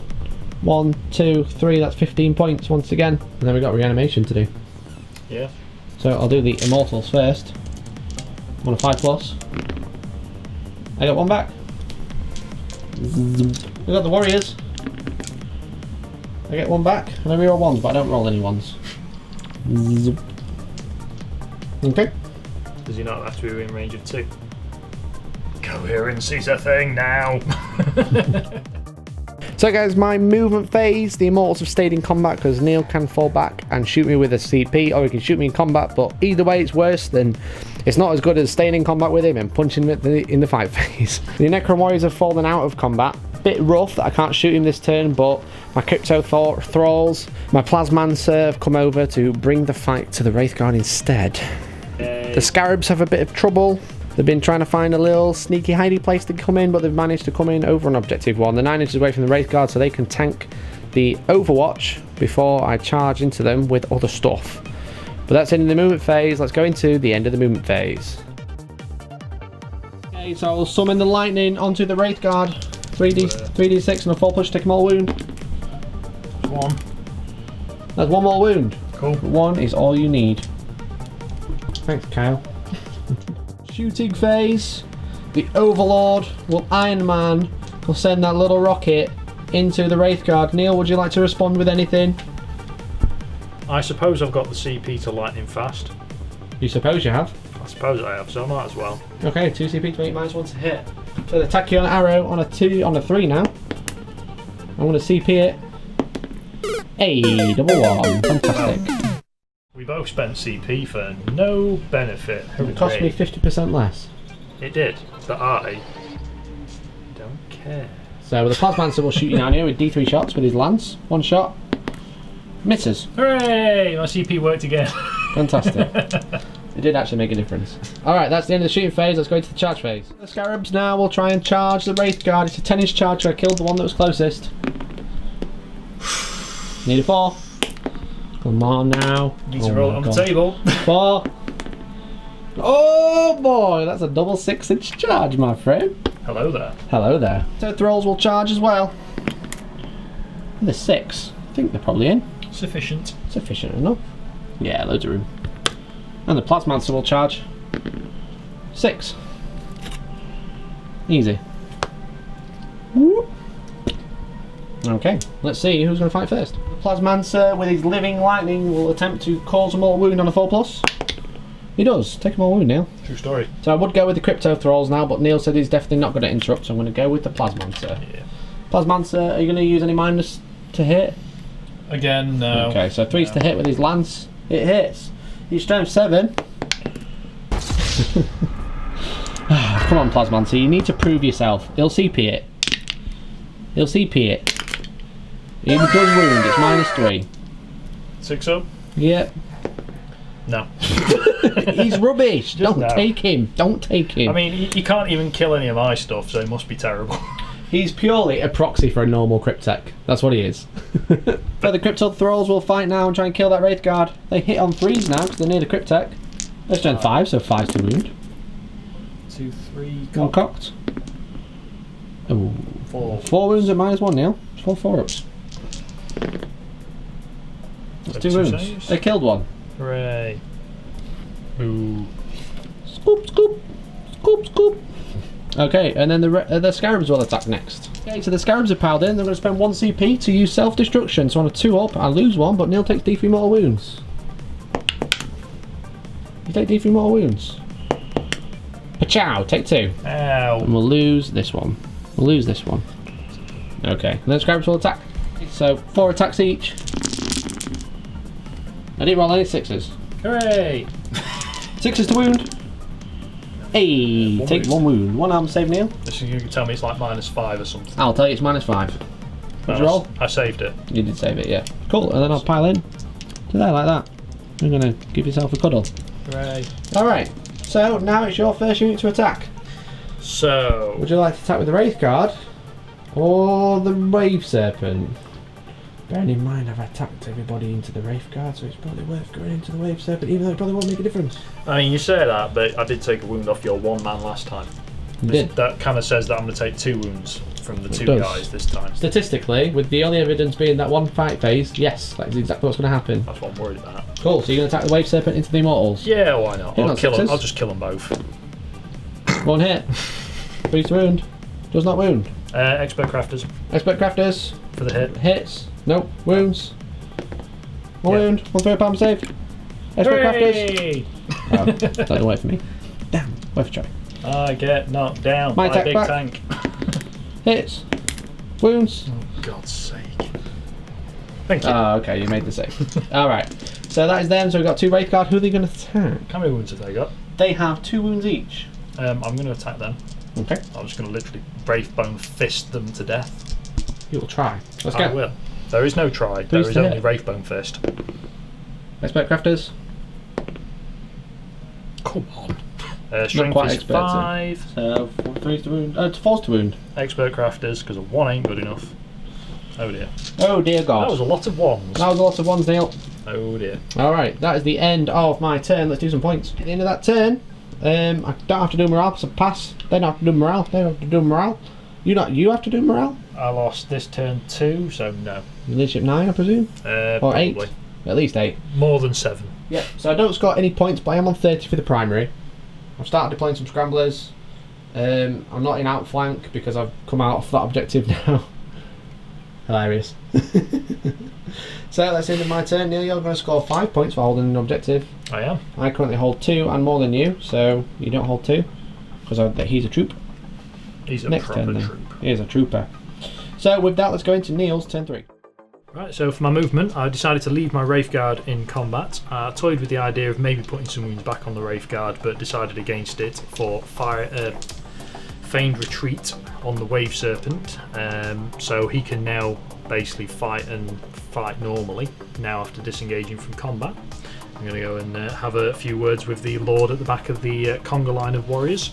1, 2, 3. That's 15 points once again, and then we've got reanimation to do. Yeah. So I'll do the Immortals first. I'm on a 5+. I got 1 back. We got the Warriors. I get 1 back, and I reroll 1s, but I don't roll any 1s. Okay. Does he not have to be within range of 2? Coherency's a thing now. So guys, my movement phase, the Immortals have stayed in combat because Neil can fall back and shoot me with a CP, or he can shoot me in combat, but either way it's worse than, it's not as good as staying in combat with him and punching him in the fight phase. The Necron Warriors have fallen out of combat. Bit rough that I can't shoot him this turn, but my Crypto Thralls, my Plasmancer have come over to bring the fight to the Wraithguard instead. The Scarabs have a bit of trouble. They've been trying to find a little sneaky hidey place to come in, but they've managed to come in over on Objective 1. They're 9 inches away from the Wraithguard, so they can tank the Overwatch before I charge into them with other stuff. But that's in the movement phase. Let's go into the end of the movement phase. Okay, so I'll summon the lightning onto the Wraithguard. 3d6 and a 4 push, take them all wound. 1. That's 1 more wound. Cool. 1 is all you need. Thanks, Kyle. Shooting phase. The Overlord will Iron Man will send that little rocket into the Wraithguard. Neil, would you like to respond with anything? I suppose I've got the CP to lightning fast. You suppose you have? I suppose I have, so I might as well. Okay, 2 CP to make -1 to hit. So the Tachyon arrow on a 3 now. I'm gonna CP it. Hey, double 1. Fantastic. We both spent CP for no benefit. It cost me 50% less. It did, but I don't care. So the Plasmancer will shoot you down here with D3 shots with his lance. 1 shot. Misses. Hooray! My CP worked again. Fantastic. It did actually make a difference. Alright, that's the end of the shooting phase. Let's go into the charge phase. The Scarabs now will try and charge the Wraithguard. It's a 10-inch charge, so I killed the one that was closest. Need a 4. Come on now. Need to roll it on the table. 4. Oh boy, that's a double 6-inch charge, my friend. Hello there. Hello there. So Thralls will charge as well. And the 6. I think they're probably in. Sufficient. Sufficient enough. Yeah, loads of room. And the Plasmancer will charge. 6. Easy. Whoop. Okay, let's see who's going to fight first. The Plasmancer with his living lightning will attempt to cause a mortal wound on a 4+. He does. Take a mortal wound, Neil. True story. So I would go with the Crypto Thralls now, but Neil said he's definitely not going to interrupt, so I'm going to go with the Plasmancer. Yeah. Plasmancer, are you going to use any minus to hit? Again, no. Okay, so 3's to hit with his lance. It hits. He's strength 7. Come on, Plasmancer, you need to prove yourself. He'll CP it. He'll CP it. He does wound, it's -3. 6 up? Yep. No. He's rubbish. Don't no. take him. Don't take him. I mean, he can't even kill any of my stuff, so he must be terrible. He's purely a proxy for a normal Cryptek. That's what he is. So the Crypto Thralls will fight now and try and kill that Wraithguard. They hit on 3s now because they're near the Cryptek. They're strength 5, so 5's to wound. 2, 3, One cocked. Oh. 4. 4 wounds at -1, Neil. 4 ups. That's 2 wounds. Saves. They killed one. Hooray. Ooh. Scoop, scoop. Scoop, scoop. Okay, and then the Scarabs will attack next. Okay, so the Scarabs are piled in. They're going to spend 1 CP to use self-destruction. So on a 2 up, I lose 1, but Neil takes D3 mortal wounds. You take D3 mortal wounds. Pachow, take 2. Ow. And we'll lose this one. We'll lose this one. Okay, and then Scarabs will attack. So 4 attacks each. I didn't roll any 6s. Hooray! 6s to wound. Hey, One take wound. 1 wound. 1 arm save, Neil. This is, you can tell me it's like -5 or something. I'll tell you it's -5. What'd you roll? I saved it. You did save it, yeah. Cool, and then I'll pile in to there like that. You're going to give yourself a cuddle. Hooray. Alright, so now it's your first unit to attack. So, Would you like to attack with the Wraithguard or the Wave Serpent? Bearing in mind I've attacked everybody into the Wraithguard, so it's probably worth going into the Wave Serpent, even though it probably won't make a difference. I mean, you say that, but I did take a wound off your 1 man last time. You did. That kind of says that I'm going to take 2 wounds from the 2 does. guys this time. Statistically, with the only evidence being that 1 fight phase, yes, that's exactly what's going to happen. That's what I'm worried about. Cool, so you're going to attack the Wave Serpent into the Immortals. Yeah, why not? Hit on I'll 6s. just kill them both. 1 hit. 3 to wound. Does not wound. Expert crafters Expert Crafters. for the hit. Hits. Nope. Wounds. 1 Yeah. wound. 1 3 palm save. Expert Hooray! crafters. Oh, don't wait for me. Damn, wait for Joey. I get knocked down My by a big back. tank. Hits. Wounds. Oh, God's sake. Thank you. Oh, okay, you made the save. Alright, so that is them. So we've got 2 Wraith Guard. Who are they going to attack? How many wounds have they got? They have 2 wounds each. I'm going to attack them. Okay. I'm just going to literally Wraithbone fist them to death. You will try. Let's I go. will. There is no try. There Please is to only hit. Wraithbone fist. Expert crafters. Come on. Strength quite is expert, 5. So 3 to wound. 4 to wound. Expert crafters, because a 1 ain't good enough. Oh dear. Oh dear God. That was a lot of 1s. That was a lot of 1s, Neil. Oh dear. Alright, that is the end of my turn. Let's do some points. At the end of that turn, I don't have to do morale, so pass. They don't have to do morale. They don't have to do morale. You have to do morale? I lost this turn 2, so no. Leadership 9, I presume? Or Probably. 8? At least 8. More than 7. Yeah, so I don't score any points, but I am on 30 for the primary. I've started deploying some scramblers. I'm not in outflank because I've come out of that objective now. Hilarious. So that's the end of my turn. Neil, you're going to score 5 points for holding an objective. I am. I currently hold 2 and more than you, so you don't hold 2 because he's a troop. He's a Next proper turn then. troop. He is a trooper. So with that, let's go into Neil's turn 3. Right, so for my movement, I decided to leave my Wraith Guard in combat. I toyed with the idea of maybe putting some wounds back on the Wraith Guard, but decided against it for feigned retreat on the Wave Serpent. So he can now basically fight normally, now after disengaging from combat. I'm going to go and have a few words with the Lord at the back of the conga line of warriors.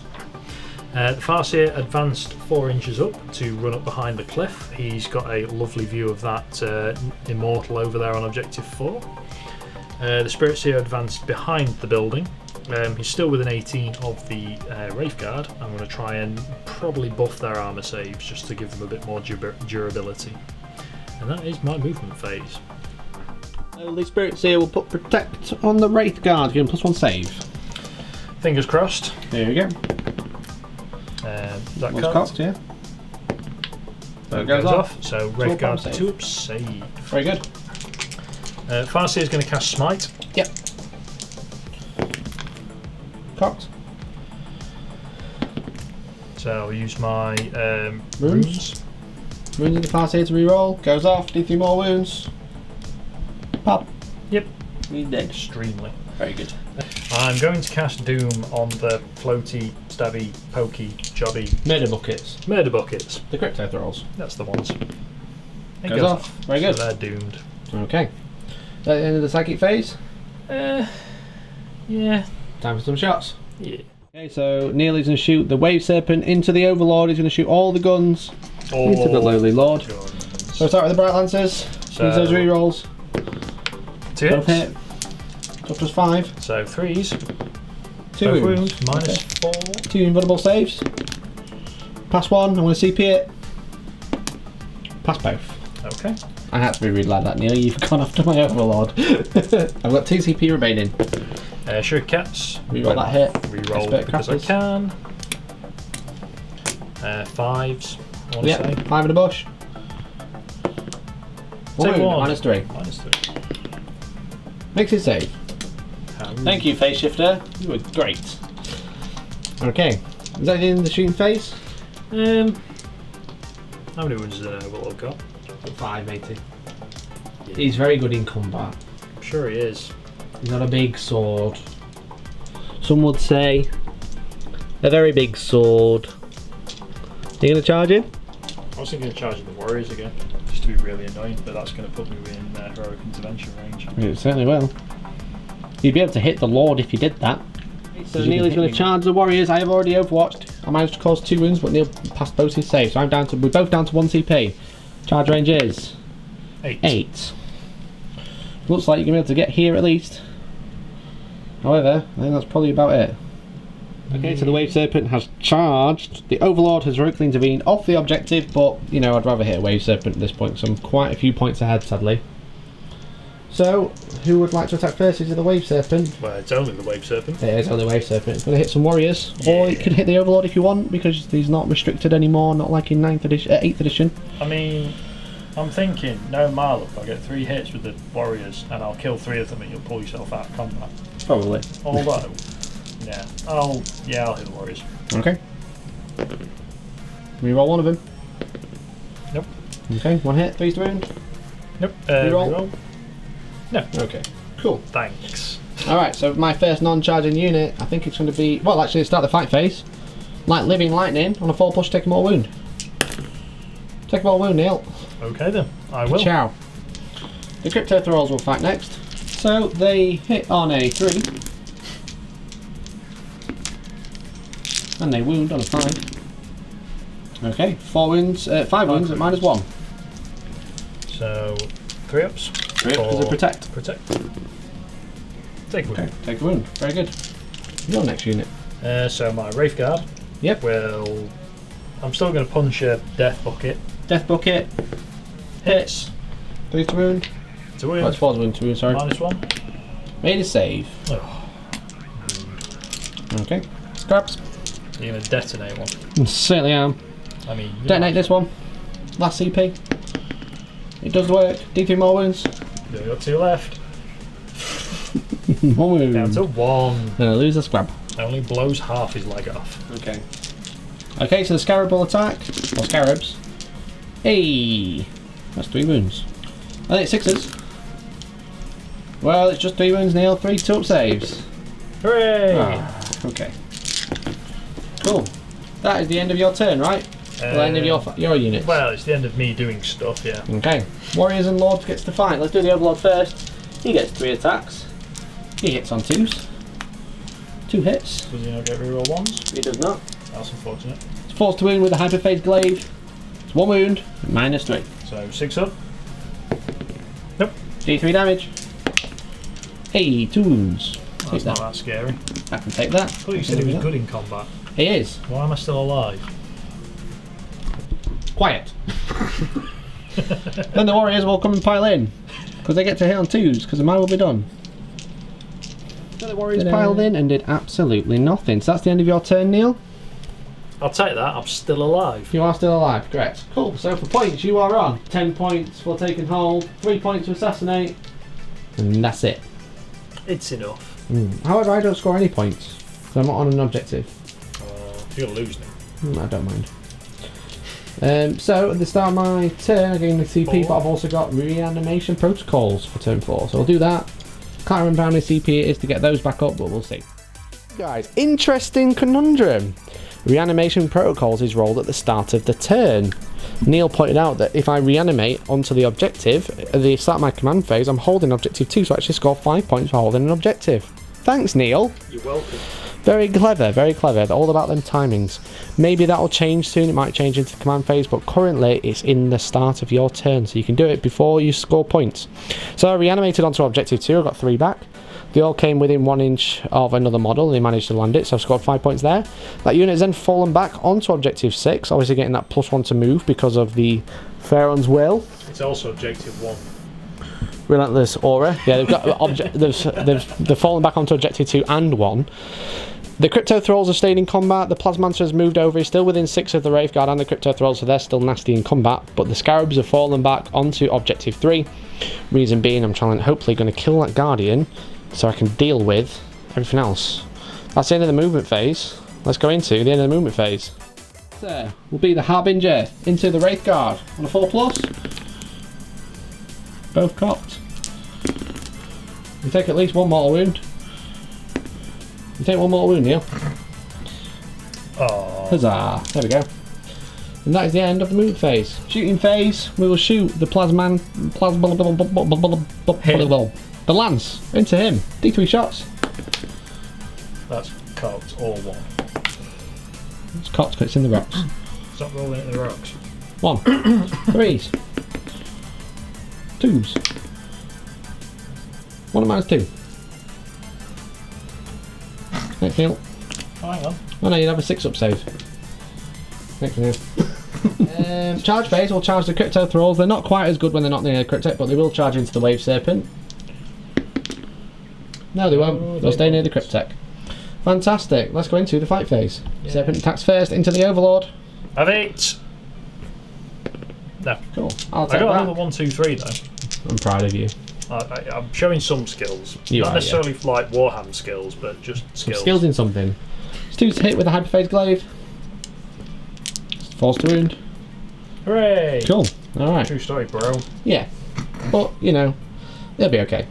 The Farseer advanced 4 inches up to run up behind the cliff. He's got a lovely view of that immortal over there on objective 4. The Spirit Seer advanced behind the building. He's still within 18 of the Wraith Guard. I'm going to try and probably buff their armour saves just to give them a bit more durability. And that is my movement phase. The Spirit Seer will put Protect on the Wraith Guard, give him +1 save. Fingers crossed. There we go. That One's cut. cocked, yeah. So That goes off. So Wraith Guard save. 2 up save. Very good. Farseer is going to cast Smite. Yep. Cocked. So I'll use my Runes. Runes in the Farseer to reroll. Goes off. D3 more wounds. Pop. Yep. He's dead. Extremely. Very good. I'm going to cast Doom on the floaty, stabby, pokey, jobby Murder buckets. murder buckets. The crypto thralls. That's the ones. It Goes off. Very good. So they're doomed. Okay. At the end of the psychic phase. Yeah. Time for some shots. Yeah. Okay, so Neil is going to shoot the Wave Serpent into the Overlord. He's going to shoot all the guns into the lowly Lord. Guns. So start with the Bright Lancers. So- Use those rerolls. 2 Both hits. hit. Top plus 5. So 3s. 2 Both wounds. wounds. Minus 4. 2 invulnerable saves. Pass 1. I'm going to CP it. Pass both. Okay. I had to be rude like that, Neil. You've gone after my Overlord. I've got 2 CP remaining. Sure cats. Reroll that hit. Reroll Expert because I crafters. can. 5s. I want to say. Yep, 5 in the bush. Take 1. Minus 3. Minus 3. Makes it save. Thank you, Phase Shifter. You were great. Okay. Is that the end of the shooting phase? How many wounds does an Overlord got? 5, matey. Yeah. He's very good in combat. I'm sure he is. He's got a big sword. Some would say a very big sword. Are you going to charge him? I was thinking of charging the warriors again, just to be really annoying, but that's going to put me in heroic intervention range. It certainly will. You'd be able to hit the Lord if you did that. So Neil is going to charge the warriors. I have already overwatched. I managed to cause 2 wounds, but Neil passed both his saves. So we're both down to 1 CP. Charge range is 8. Looks like you're going to be able to get here at least. However, I think that's probably about it. Okay, so the Wave Serpent has charged. The Overlord has heroically intervened off the objective, but, you know, I'd rather hit a Wave Serpent at this point, so I'm quite a few points ahead, sadly. So, who would like to attack first? Is it the Wave Serpent? Well, it's only the Wave Serpent. It is only Wave Serpent. It's going to hit some warriors, or it could hit the Overlord if you want, because he's not restricted anymore, not like in 8th edition. I mean, I'm thinking, no Marlock, I'll get 3 hits with the warriors and I'll kill 3 of them and you'll pull yourself out of combat. Probably. Although, yeah, I'll hit the warriors. Okay. Reroll one of them. Nope. Okay, 1 hit, 3's the wound. Nope. Reroll? No. Okay, cool. Thanks. Alright, so my first non-charging unit, I think it's going to be... Well, actually, start the fight phase. Like Living Lightning, on a 4+, take more wound. Take more wound, Neil. Okay then, I will. Ciao. The Crypto Thralls will fight next. So they hit on a 3. And they wound on a 5. Okay, 4 wounds, 5 wounds at -1. So, 3 ups. 3 ups because of protect. Protect. Take a wound. Okay, take a wound. Very good. Your next unit. So my Wraith Guard. Yep. Will. I'm still going to punch a Death Bucket. Death Bucket. Hits. 3 to wound. To wound. Oh, it's 4 to wound, sorry. -1. Made a save. Oh. Okay. Scraps. You're going to detonate one. Certainly am. I mean, Detonate this one. Last CP. It does work. D3 more wounds. You got 2 left. 1 wound. Down to 1. And I lose a scrap. Only blows half his leg off. Okay. Okay, so the Scarab will attack. Or Scarabs. Hey! That's 3 wounds. I think 6s. Well, it's just 3 wounds, Neil. 3 2-up saves. Hooray! Okay. Cool. That is the end of your turn, right? Or the end of your unit. Well, it's the end of me doing stuff, yeah. Okay. Warriors and Lords gets to fight. Let's do the Overlord first. He gets 3 attacks. He hits on 2s. 2 hits. Does he not get reroll 1s? He does not. That's unfortunate. It's forced to wound with a Hyperphase Glaive. It's 1 wound, -3. So 6 up. Nope. D3 damage. Hey, 2 wounds. That's not that scary. I can take that. I thought you said he was good in combat. He is. Why am I still alive? Quiet. Then the Warriors will come and pile in. Because they get to hit on 2s, because the mine will be done. So the Warriors piled in and did absolutely nothing. So that's the end of your turn, Neil. I'll take that, I'm still alive. You are still alive, correct. Cool, so for points you are on. 10 points for take and hold, 3 points to assassinate, and that's it. It's enough. However, I don't score any points, so I'm not on an objective. You're going to lose now. I don't mind. So at the start of my turn I gain the CP, but I've also got reanimation protocols for turn 4, so I'll do that. Can't remember how many CP it is to get those back up, but we'll see. Guys, interesting conundrum. Reanimation protocols is rolled at the start of the turn. Neil pointed out that if I reanimate onto the objective at the start of my command phase, I'm holding objective 2, so I actually score 5 points for holding an objective. Thanks, Neil. You're welcome. Very clever, very clever. They're all about them timings. Maybe that'll change soon, it might change into the command phase, but currently it's in the start of your turn, so you can do it before you score points. So I reanimated onto objective 2, I got 3 back. They all came within 1 inch of another model, and they managed to land it, so I've scored 5 points there. That unit has then fallen back onto objective 6, obviously getting that +1 to move because of the Pharaoh's Will. It's also objective 1. Relentless Aura. Yeah, they've got they've fallen back onto objective 2 and 1. The Crypto Thralls are staying in combat. The Plasmancer has moved over. He's still within 6 of the Wraith Guard and the Crypto Thralls, so they're still nasty in combat. But the Scarabs have fallen back onto objective 3. Reason being, I'm hopefully going to kill that Guardian so I can deal with everything else. That's the end of the movement phase. Let's go into the end of the movement phase. There will be the Harbinger into the Wraith Guard on a 4+. Both cocked. You take at least 1 mortal wound. You take 1 mortal wound, Neil. Oh. Huzzah! There we go. And that is the end of the movement phase. Shooting phase, we will shoot the the lance into him. D3 shots. That's cocked or 1. It's cocked because it's in the rocks. Stop rolling it in the rocks. 1. 3s. 2s. 1 and -2. Next Neil. Oh, hang on. Oh no, you'd have a 6-up save. Next Neil. Charge phase will charge the Crypto Thralls. They're not quite as good when they're not near the Cryptek, but they will charge into the Wave Serpent. No, they won't. They'll stay near the Cryptek. Fantastic. Let's go into the fight phase. Yeah. Serpent attacks first into the Overlord. Have it! No. Cool. I'll I take got that. another 1, 2, 3 though. I'm proud of you. I'm showing some skills. You Not are, necessarily like Warhammer skills, but just skills. Skills in something. Stu's hit with a hyperphase glaive. Falls to wound. Hooray! Cool. Alright. True story, bro. Yeah. But, you know, it'll be okay.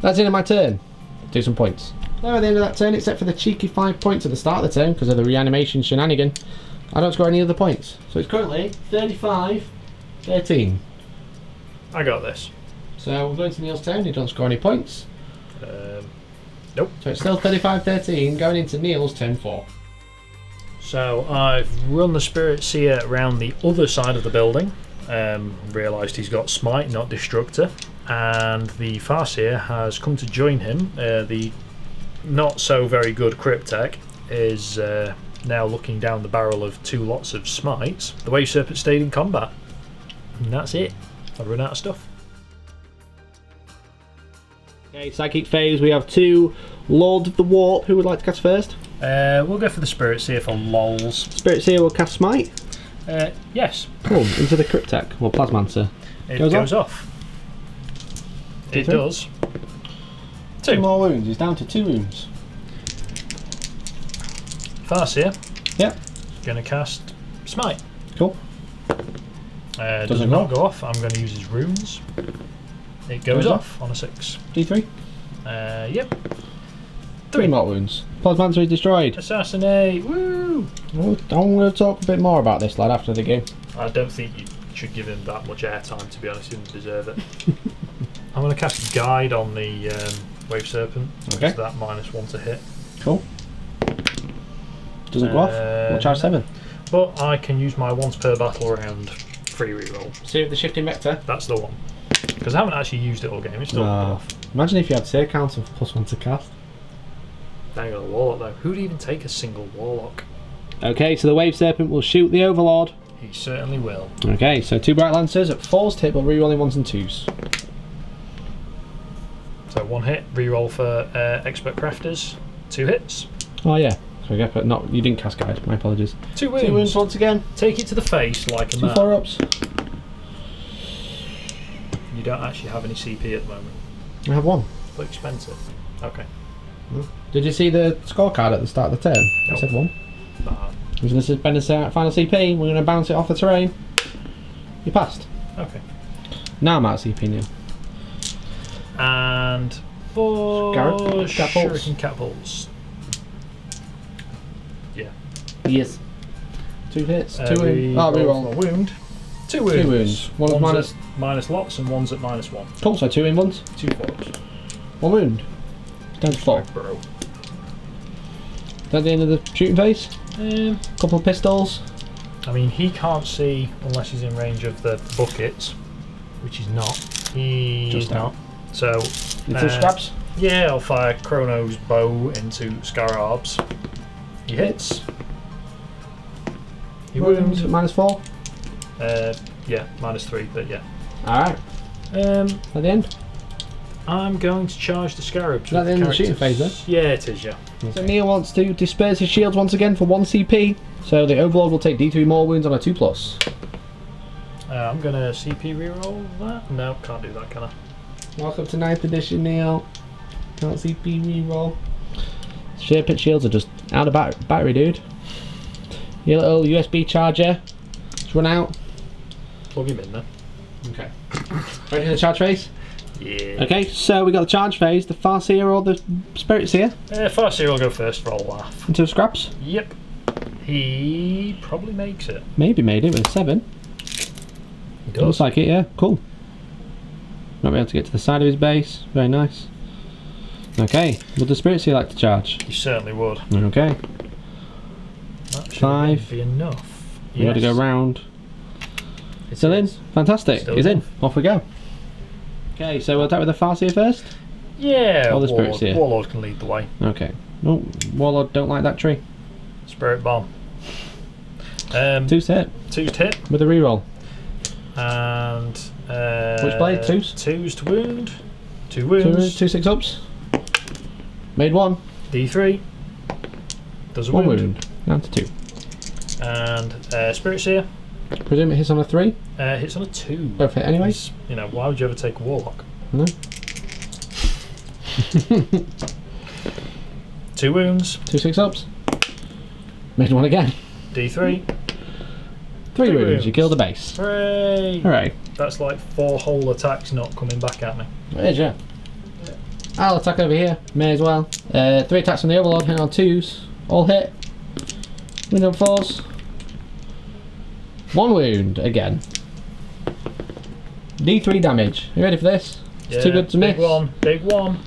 That's the end of my turn. Do some points. Now at the end of that turn, except for the cheeky 5 points at the start of the turn because of the reanimation shenanigan, I don't score any other points. So it's currently 35-13. I got this. So we're going to Neil's turn. He don't score any points. Nope. So it's still 35-13 going into Neil's turn 4. So I've run the Spirit Seer around the other side of the building. Realised he's got Smite, not Destructor. And the Farseer has come to join him. The not so very good Cryptek is now looking down the barrel of 2 lots of Smites. The Wave Serpent stayed in combat. And that's it. I've run out of stuff. Okay, Psychic Phase, we have 2 Lords of the Warp. Who would like to cast first? We'll go for the Spirit Seer for lols. Spirit Seer will cast Smite. Yes. Cool, into the Cryptek, or Plasmancer. It goes off. It does. 2 more wounds, he's down to 2 wounds. Farseer. Yep. Going to cast Smite. Cool. Does it not go off? I'm going to use his runes. It goes off on a 6. D3? Yep. 3 more wounds. Plasmancer is destroyed. Assassinate! Woo! I'm going to talk a bit more about this lad after the game. I don't think you should give him that much airtime, to be honest. He doesn't deserve it. I'm going to cast Guide on the Wave Serpent. Okay. So that -1 to hit. Cool. Doesn't go off. We'll charge 7. But I can use my once per battle round free reroll. See with the shifting vector. That's the one. Because I haven't actually used it all game. It's still not off. Imagine if you had Seer count of +1 to cast. Dang on the Warlock though. Who'd even take a single Warlock? Okay, so the Wave Serpent will shoot the Overlord. He certainly will. Okay, so 2 Bright Lancers at 4s to hit, but rerolling 1s and 2s. So 1 hit, reroll for Expert Crafters. 2 hits. Oh yeah. So yeah, but not, you didn't cast Guide. My apologies. 2 wounds. 2 wounds once again. Take it to the face like a 2 man. 4-ups. You don't actually have any CP at the moment. I have 1. But expensive. Okay. Did you see the scorecard at the start of the turn? Nope. I said 1. Nah. We're going to spend a final CP. We're going to bounce it off the terrain. You passed. Okay. Now I'm out of CP now. And for Catapults. Shuriken Catapults. Yeah. Yes. 2 hits. 2 wounds. Reroll Reroll. for wound. 2 wounds. 2 wounds. One of One's minus. at -lots and one's at -1. Cool, so 2 in ones. 2 4s. 1 wound. Down to 4. Bro. Is that the end of the shooting phase? Couple of pistols. I mean, he can't see unless he's in range of the buckets, which he's not. He's Just not. So. Little scraps. Yeah, I'll fire Chrono's bow into Scarabs. He hits. He wounds. -4. Yeah, -3, but yeah. Alright. At the end. I'm going to charge the Scarabs. Is that the end of the shooting phase then? Yeah, it is, yeah. So Neil wants to disperse his shields once again for 1 CP. So the Overlord will take D3 more wounds on a 2+. I'm going to CP reroll that. No, can't do that, can I? Welcome to 9th edition, Neil. Can't CP reroll. Serpent shields are just out of battery, dude. Your little USB charger. Just run out. Plug him in then. Okay. Ready for the charge phase? Yeah. Okay, so we got the charge phase, the Farseer or the Spirit Seer. Farseer will go first for a laugh. Into scraps. Yep. He probably makes it. Maybe made it with a 7. He does. Looks like it, yeah. Cool. Not be able to get to the side of his base. Very nice. Okay, would the Spirit Seer like to charge? He certainly would. Okay. That should 5. be enough. We're going to go round. It's Still in? Fantastic. Still He's in. in. Off we go. Okay, so we'll attack with the Farseer first? Yeah, Or the Spirit Seer? Warlord can lead the way. Okay. Oh, Warlord don't like that tree. Spirit Bomb. 2's hit. 2's to hit. With a reroll. And Which blade? 2's? 2's to wound. 2 wounds. 2 6-ups. Made 1. D3. Does a 1 wound. wound. Down to 2. And Spirit Seer. Presume it hits on a 3? Hits on a 2. Both hit anyways. You know, why would you ever take a Warlock? No. 2 wounds. 2 6-ups. Made one again. D3. 3 wounds. You kill the base. Hooray! Hooray. That's like 4 whole attacks not coming back at me. It is, yeah. I'll attack over here. May as well. 3 attacks on the Overlord, hitting on 2s. All hit. Wound on 4s. 1 wound again. D3 damage. You ready for this? It's too good to miss. Big one. Big one.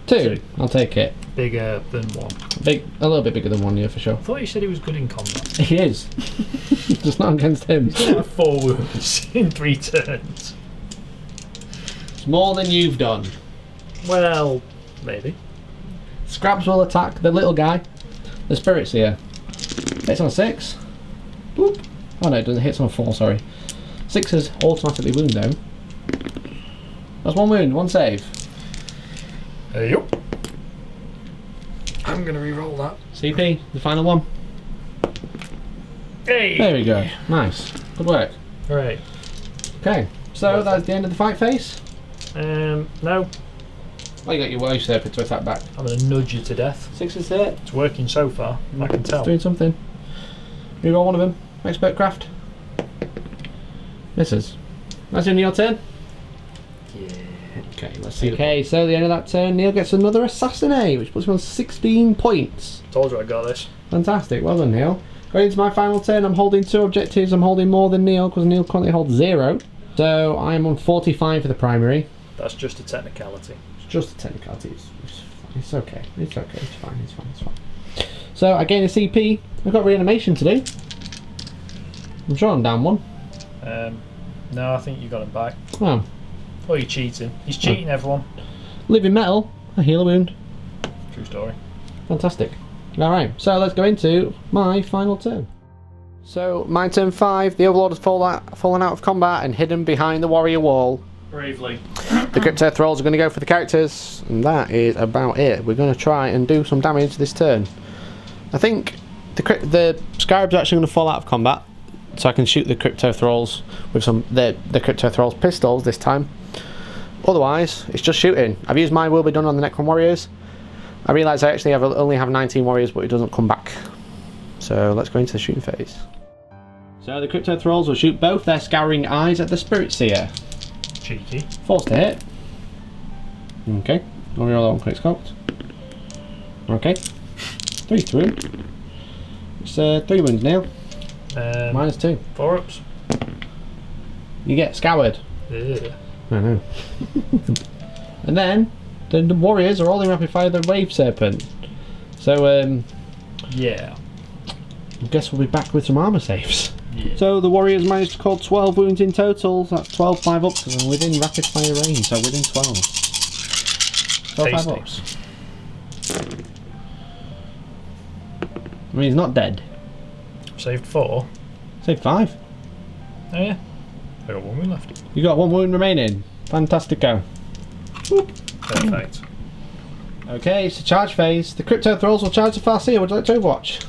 2. I'll take it. Bigger than 1. A little bit bigger than 1, yeah, for sure. I thought you said he was good in combat. He is. Just not against him. He's got like 4 wounds in 3 turns. It's more than you've done. Well, maybe. Scraps will attack the little guy. The Spirit's here. Hits on a 6. Whoop. Oh no, it doesn't. Hits on a 4, sorry. 6s automatically wound though. That's 1 wound, 1 save. Yup. I'm gonna re-roll that. CP, the final one. Hey! There we go. Nice. Good work. Right. Okay, so that's the end of the fight phase. No. Oh, you got your Wave Serpent to attack back. I'm gonna nudge you to death. 6 is hit. It's working so far, I can tell. It's doing something. Reroll one of them. Expert craft. Misses. That's in your turn. Yeah. Okay, let's see. Okay, so the end of that turn, Neil gets another Assassinate, which puts him on 16 points. Told you I got this. Fantastic, well done, Neil. Going into my final turn, I'm holding 2 objectives. I'm holding more than Neil because Neil currently holds 0. So I'm on 45 for the primary. That's just a technicality. It's just a technicality. It's okay. It's okay. It's fine. It's fine. It's fine. So I gain a CP. I've got reanimation to do. I'm sure I'm down 1. No, I think you got him back. Oh. Oh, you're cheating. He's cheating, everyone. Living metal. I heal a wound. True story. Fantastic. Alright, so let's go into my final turn. So, my turn 5, the Overlord has fallen out of combat and hidden behind the warrior wall. Bravely. The Crypto Thralls are going to go for the characters, and that is about it. We're going to try and do some damage this turn. I think the Scarabs are actually going to fall out of combat, so I can shoot the Crypto Thralls with the Crypto Thralls pistols this time. Otherwise, it's just shooting. I've used my Will Be Done on the Necron Warriors. I realise I actually only have 19 warriors, but it doesn't come back. So let's go into the shooting phase. So the Crypto Thralls will shoot both their Scouring Eyes at the Spirit Seer. Cheeky. Force to hit. Okay. I'll reroll that one quick scoped. Okay. 3 through. It's 3 wounds now. Minus 2. 4 ups. You get scoured. Yeah. I know. And then the warriors are all in rapid fire the Wave Serpent. So Yeah. I guess we'll be back with some armor saves. Yeah. So the warriors managed to call 12 wounds in total. So that's 12 5-ups and within rapid fire range. So within 12. 12 Tasty. 5-ups. I mean, he's not dead. Saved 4. Saved 5. Oh yeah. I got 1 wound left. You got 1 wound remaining. Fantastico. Perfect. Okay, it's the charge phase. The Crypto Thralls will charge the Farseer. Would you like to Overwatch?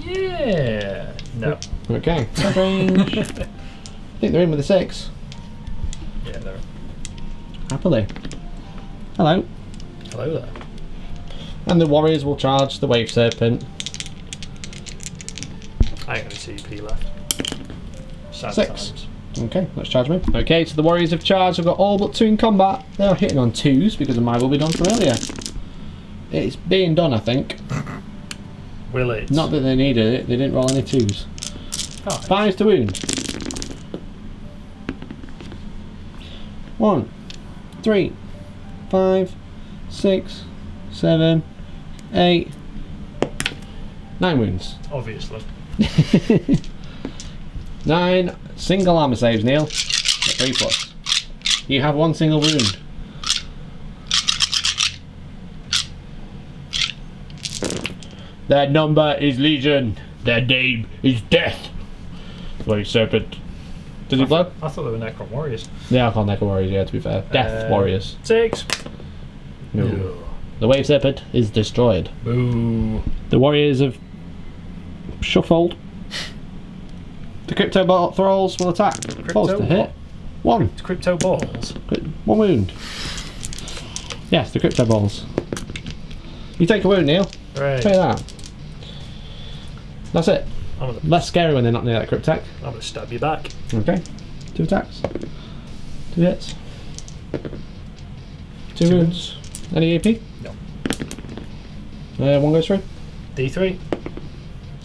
Yeah. No. Okay. Range. I think they're in with a 6. Yeah, they're. Happily. Hello. Hello there. And the warriors will charge the Wave Serpent. I ain't got any CP left. Sad 6. times. Okay, let's charge me. Okay, so the warriors have charged. I've got all but 2 in combat. They're hitting on 2s because of my Will Be Done from earlier. It's being done, I think. Will it? Not that they needed it. They didn't roll any 2s. Oh, 5s to wound. 1, 3, 5, 6, 7, 8, 9 wounds. obviously. 9 single armor saves, Neil. 3 plus. You have 1 single wound. Their number is Legion. Their name is Death. Wave Serpent. Does he blow? I thought they were Necron Warriors. Yeah, I call Necro Warriors, yeah, to be fair. Death Warriors. 6. No. The Wave Serpent is destroyed. Boo. The Warriors have shuffled. The crypto ball thralls will attack. Balls to hit. One. It's crypto balls. One wound. Yes, the crypto balls. You take a wound, Neil. Right. Try that. That's it. I'm Less scary when they're not near that cryptech. gonna stab you back. Okay. 2 attacks. 2 hits. 2 wounds. Any AP? No. 1 goes through. D3.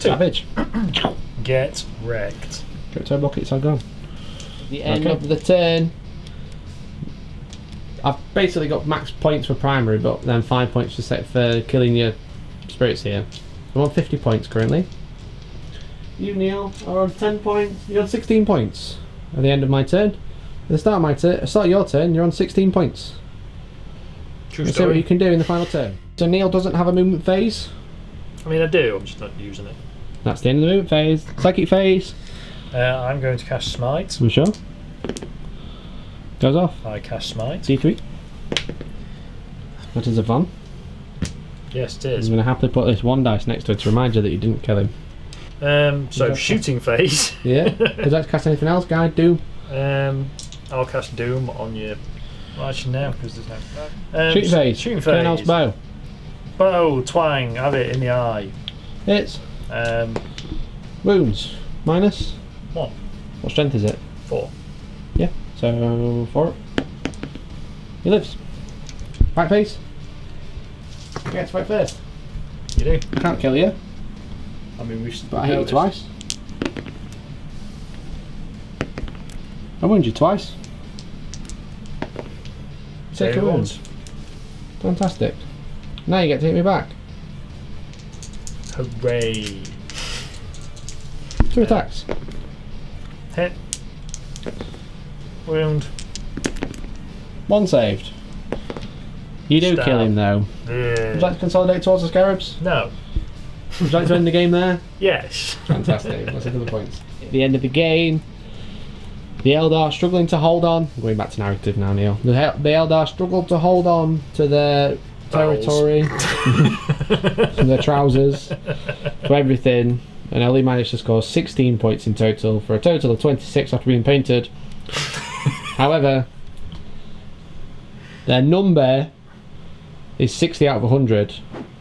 2. Savage. Get wrecked. Crypto buckets are gone. The end of the turn. I've basically got max points for primary, but then 5 points for killing your spirits here. I'm on 50 points currently. You, Neil, are on 10 points. You're on 16 points at the end of my turn. At the start of my turn, start of your turn, you're on 16 points. True Let's see what story. you can do in the final turn. So Neil doesn't have a movement phase. I mean, I do. I'm just not using it. That's the end of the movement phase. Psychic phase. I'm going to cast Smite. I'm sure. Goes off. I cast Smite. D3. That is a fun. Yes, it I'm is. going to happily put this 1 dice next to it to remind you that you didn't kill him. So shooting phase. Yeah. Would you like to cast anything else, guy? Doom. I'll cast Doom on you. Well, actually now because there's no. Shooting phase. Shooting Colonel's phase. bow. Bow, twang, have it in the eye. Hits. Wounds. Minus. 1, What strength is it? 4. Yeah. So 4. He lives. Fight phase. You get to fight first. You do. I can't kill you, I mean, we've. but I hit you twice. I wound you twice. Take a wound. Fantastic. Now you get to hit me back. Hooray! 2 attacks. Hit. Wound. 1 saved. You do Stab. kill him though. Would you like to consolidate towards the scarabs? No. Would you like to end the game there? Yes. Fantastic. Let's look at the points. At the end of the game, the Eldar struggling to hold on. I'm going back to narrative now, Neil. The Eldar struggled to hold on to their territory, to their trousers, to everything, and only managed to score 16 points in total for a total of 26 after being painted. However, their number is 60 out of 100.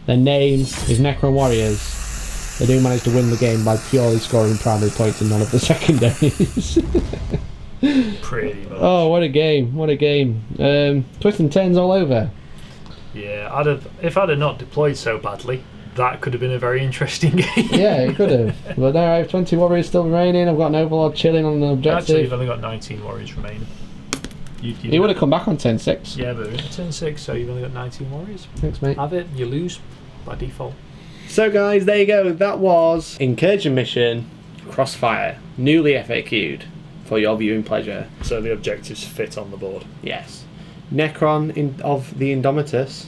Their name is Necron Warriors. They do manage to win the game by purely scoring primary points and none of the secondaries. Pretty much. Oh, what a game! What a game! Twists and turns all over. Yeah, if I'd have not deployed so badly, that could have been a very interesting game. Yeah, it could have. But now I have 20 warriors still remaining. I've got an overlord chilling on the objective. Actually, you've only got 19 warriors remaining. He would have come back on 10-6. Yeah, but it's turn 6, so you've only got 19 warriors. Thanks, mate. Have it, you lose by default. So, guys, there you go. That was Incursion Mission Crossfire, newly FAQ'd for your viewing pleasure. So the objectives fit on the board. Yes. Necron of the Indomitus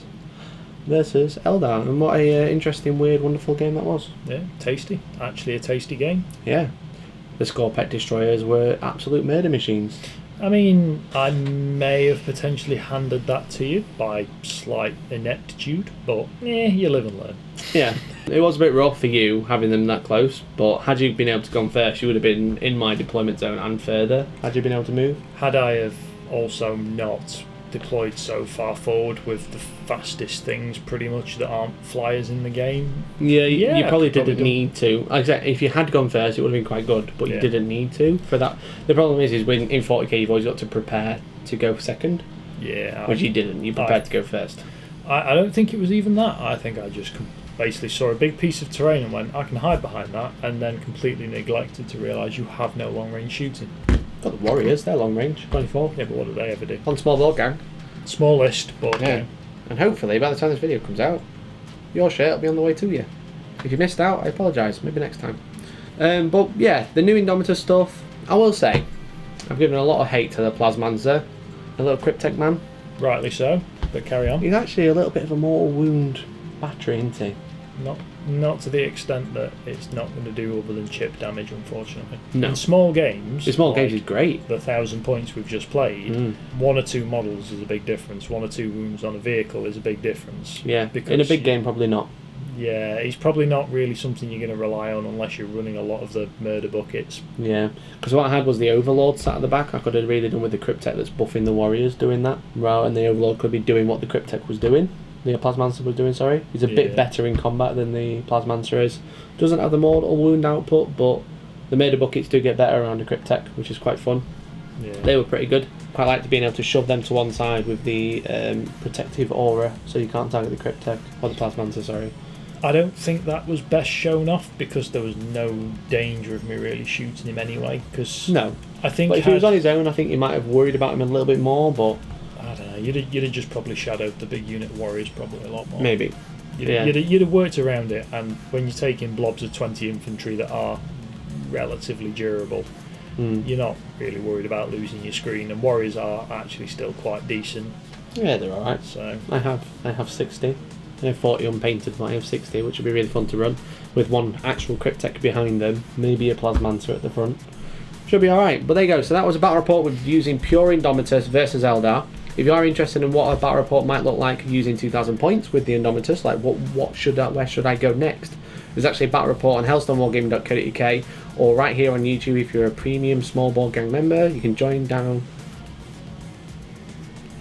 versus Eldar. And what a interesting, weird, wonderful game that was. Yeah, tasty. Actually a tasty game. Yeah. The Scorpet Destroyers were absolute murder machines. I mean, I may have potentially handed that to you by slight ineptitude, but you live and learn. Yeah, it was a bit rough for you having them that close, but had you been able to go first, you would have been in my deployment zone and further. Had you been able to move? Had I have also not deployed so far forward with the fastest things pretty much that aren't flyers in the game. Yeah, you probably probably didn't need to. Like I said, if you had gone first, it would have been quite good, but you didn't need to for that. The problem is when in 40k you've always got to prepare to go second. Yeah. Which you didn't. You prepared to go first. I don't think it was even that. I think I just basically saw a big piece of terrain and went, I can hide behind that, and then completely neglected to realise you have no long range shooting. Got the Warriors, they're long range, 24. Yeah, but what do they ever do? On small board gang. Smallest board game. And hopefully by the time this video comes out, your shirt will be on the way to you. If you missed out, I apologise, maybe next time. But yeah, the new Indomitus stuff, I will say, I've given a lot of hate to the Plasmancer, a little Cryptech man. Rightly so, but carry on. He's actually a little bit of a mortal wound battery, isn't he? Not to the extent that it's not going to do other than chip damage, unfortunately. No. In small games, The small games is great. the 1,000 points we've just played, 1 or 2 models is a big difference. 1 or 2 wounds on a vehicle is a big difference. Yeah, because in a big game probably not. Yeah, he's probably not really something you're going to rely on unless you're running a lot of the murder buckets. Yeah, because what I had was the Overlord sat at the back. I could have really done with the Cryptek that's buffing the warriors doing that. Right, and the Overlord could be doing what the Cryptek was doing. The Plasmancer was doing, sorry. He's a bit better in combat than the Plasmancer is. Doesn't have the mortal wound output, but the murder buckets do get better around the Cryptek, which is quite fun. Yeah. They were pretty good. Quite liked being able to shove them to one side with the protective aura, so you can't target the Cryptek, or the Plasmancer, sorry. I don't think that was best shown off because there was no danger of me really shooting him anyway. Cause no. I think but if he was on his own, I think you might have worried about him a little bit more, but... I don't know, you'd have just probably shadowed the big unit warriors probably a lot more. Maybe. You'd have worked around it, and when you're taking blobs of 20 infantry that are relatively durable, you're not really worried about losing your screen, and warriors are actually still quite decent. Yeah, they're alright. So I have 60. I have 40 unpainted, but I have 60, which would be really fun to run with one actual Cryptek behind them, maybe a Plasmancer at the front. Should be alright. But there you go. So that was a battle report with using pure Indomitus versus Eldar. If you are interested in what a battle report might look like using 2,000 points with the Indomitus, like where should I go next? There's actually a battle report on hellstormwargaming.co.uk, or right here on YouTube if you're a premium small board gang member. You can join down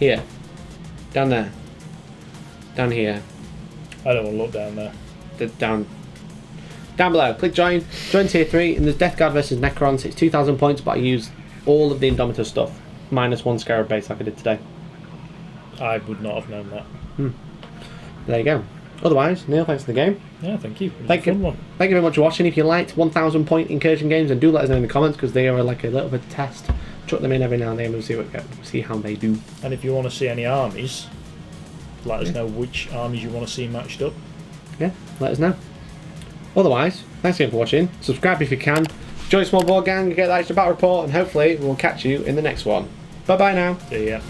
here, down there, down here. I don't want to look down there. Down below. Click join tier 3, and there's Death Guard versus Necrons. It's 2,000 points, but I use all of the Indomitus stuff minus one Scarab base like I did today. I would not have known that. There you go. Otherwise, Neil, thanks for the game. Yeah, thank you. Thank you very much for watching. If you liked 1,000 point incursion games, then do let us know in the comments, because they are like a little bit of a test. Chuck them in every now and then and see how they do. And if you want to see any armies, let us know which armies you want to see matched up. Yeah, let us know. Otherwise, thanks again for watching. Subscribe if you can. Join Small Board Gang, get that extra battle report, and hopefully we'll catch you in the next one. Bye bye now. See ya.